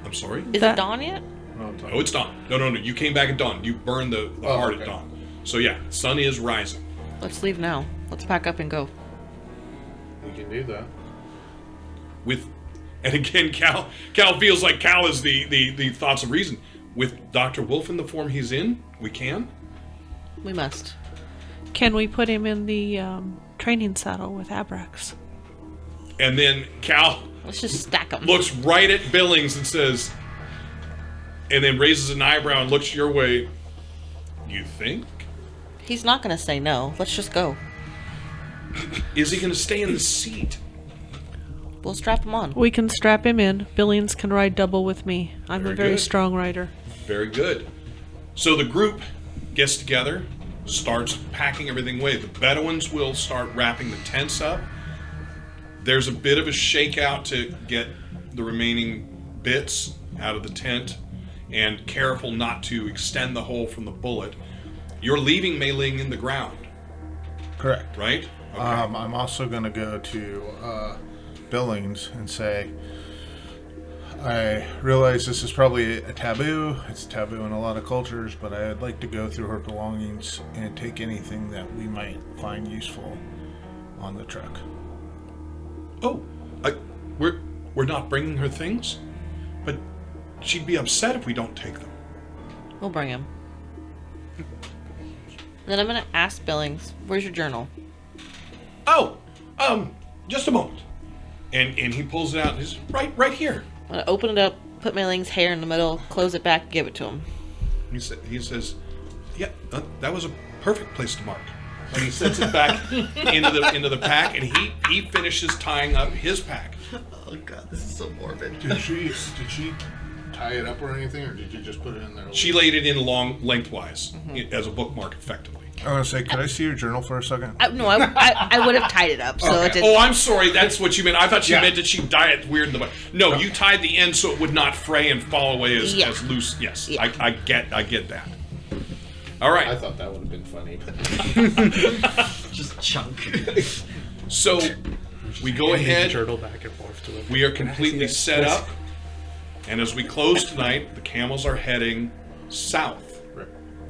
I'm sorry? Is it dawn yet? Oh, it's dawn. No. You came back at dawn. You burned the heart okay. at dawn. So yeah, sun is rising. Let's leave now. Let's pack up and go. We can do that. And again, Cal feels like Cal is the thoughts of reason. With Dr. Wolfe in the form he's in, we can. We must. Can we put him in the training saddle with Abrax? And then Cal Let's just stack them. looks right at Billings and says, and then raises an eyebrow and looks your way. You think? He's not going to say no. Let's just go. Is he going to stay in the seat? We'll strap him on. We can strap him in. Billings can ride double with me. I'm Very a very good. strong rider. Very good. So the group gets together, starts packing everything away. The Bedouins will start wrapping the tents up. There's a bit of a shakeout to get the remaining bits out of the tent, and careful not to extend the hole from the bullet. You're leaving Mei-Ling in the ground, Correct. right? Okay. I'm also going to go to Billings and say, I realize this is probably a taboo. It's taboo in a lot of cultures, but I'd like to go through her belongings and take anything that we might find useful on the truck. Oh, we're not bringing her things? But she'd be upset if we don't take them. We'll bring him. Then I'm going to ask Billings, where's your journal? Oh, just a moment. And he pulls it out and he's right here. I'm going to open it up, put Mei-Ling's hair in the middle, close it back, give it to him. He says, yeah, that was a perfect place to mark. And he sets it back into the pack, and he finishes tying up his pack. Oh god, this is so morbid. Did she tie it up or anything, or did you just put it in there? She laid it in lengthwise as a bookmark, effectively. I want to say, could I see your journal for a second? No, I would have tied it up, so it Okay. didn't. Oh, I'm sorry. That's what you meant. I thought she meant that she'd tie it weird in the butt. No, you tied the end so it would not fray and fall away as loose. Yes, Yeah. I get that. All right. I thought that would have been funny. Just chunk. So we go ahead. Turtle back and forth to it. We are completely set up. And as we close tonight, the camels are heading south,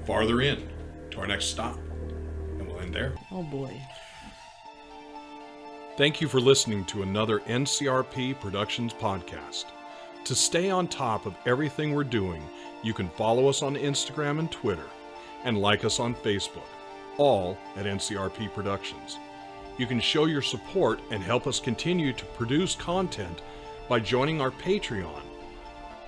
farther in, to our next stop. And we'll end there. Oh boy. Thank you for listening to another NCRP Productions podcast. To stay on top of everything we're doing, you can follow us on Instagram and Twitter, and like us on Facebook, all at NCRP Productions. You can show your support and help us continue to produce content by joining our Patreon.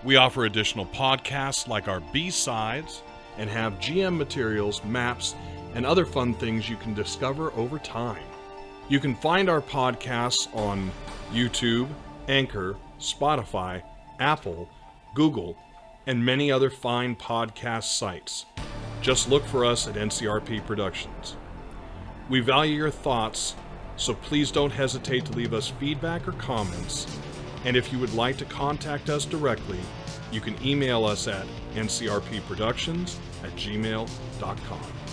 We offer additional podcasts like our B-sides and have GM materials, maps, and other fun things you can discover over time. You can find our podcasts on YouTube, Anchor, Spotify, Apple, Google, and many other fine podcast sites. Just look for us at NCRP Productions. We value your thoughts, so please don't hesitate to leave us feedback or comments. And if you would like to contact us directly, You can email us at ncrpproductions@gmail.com.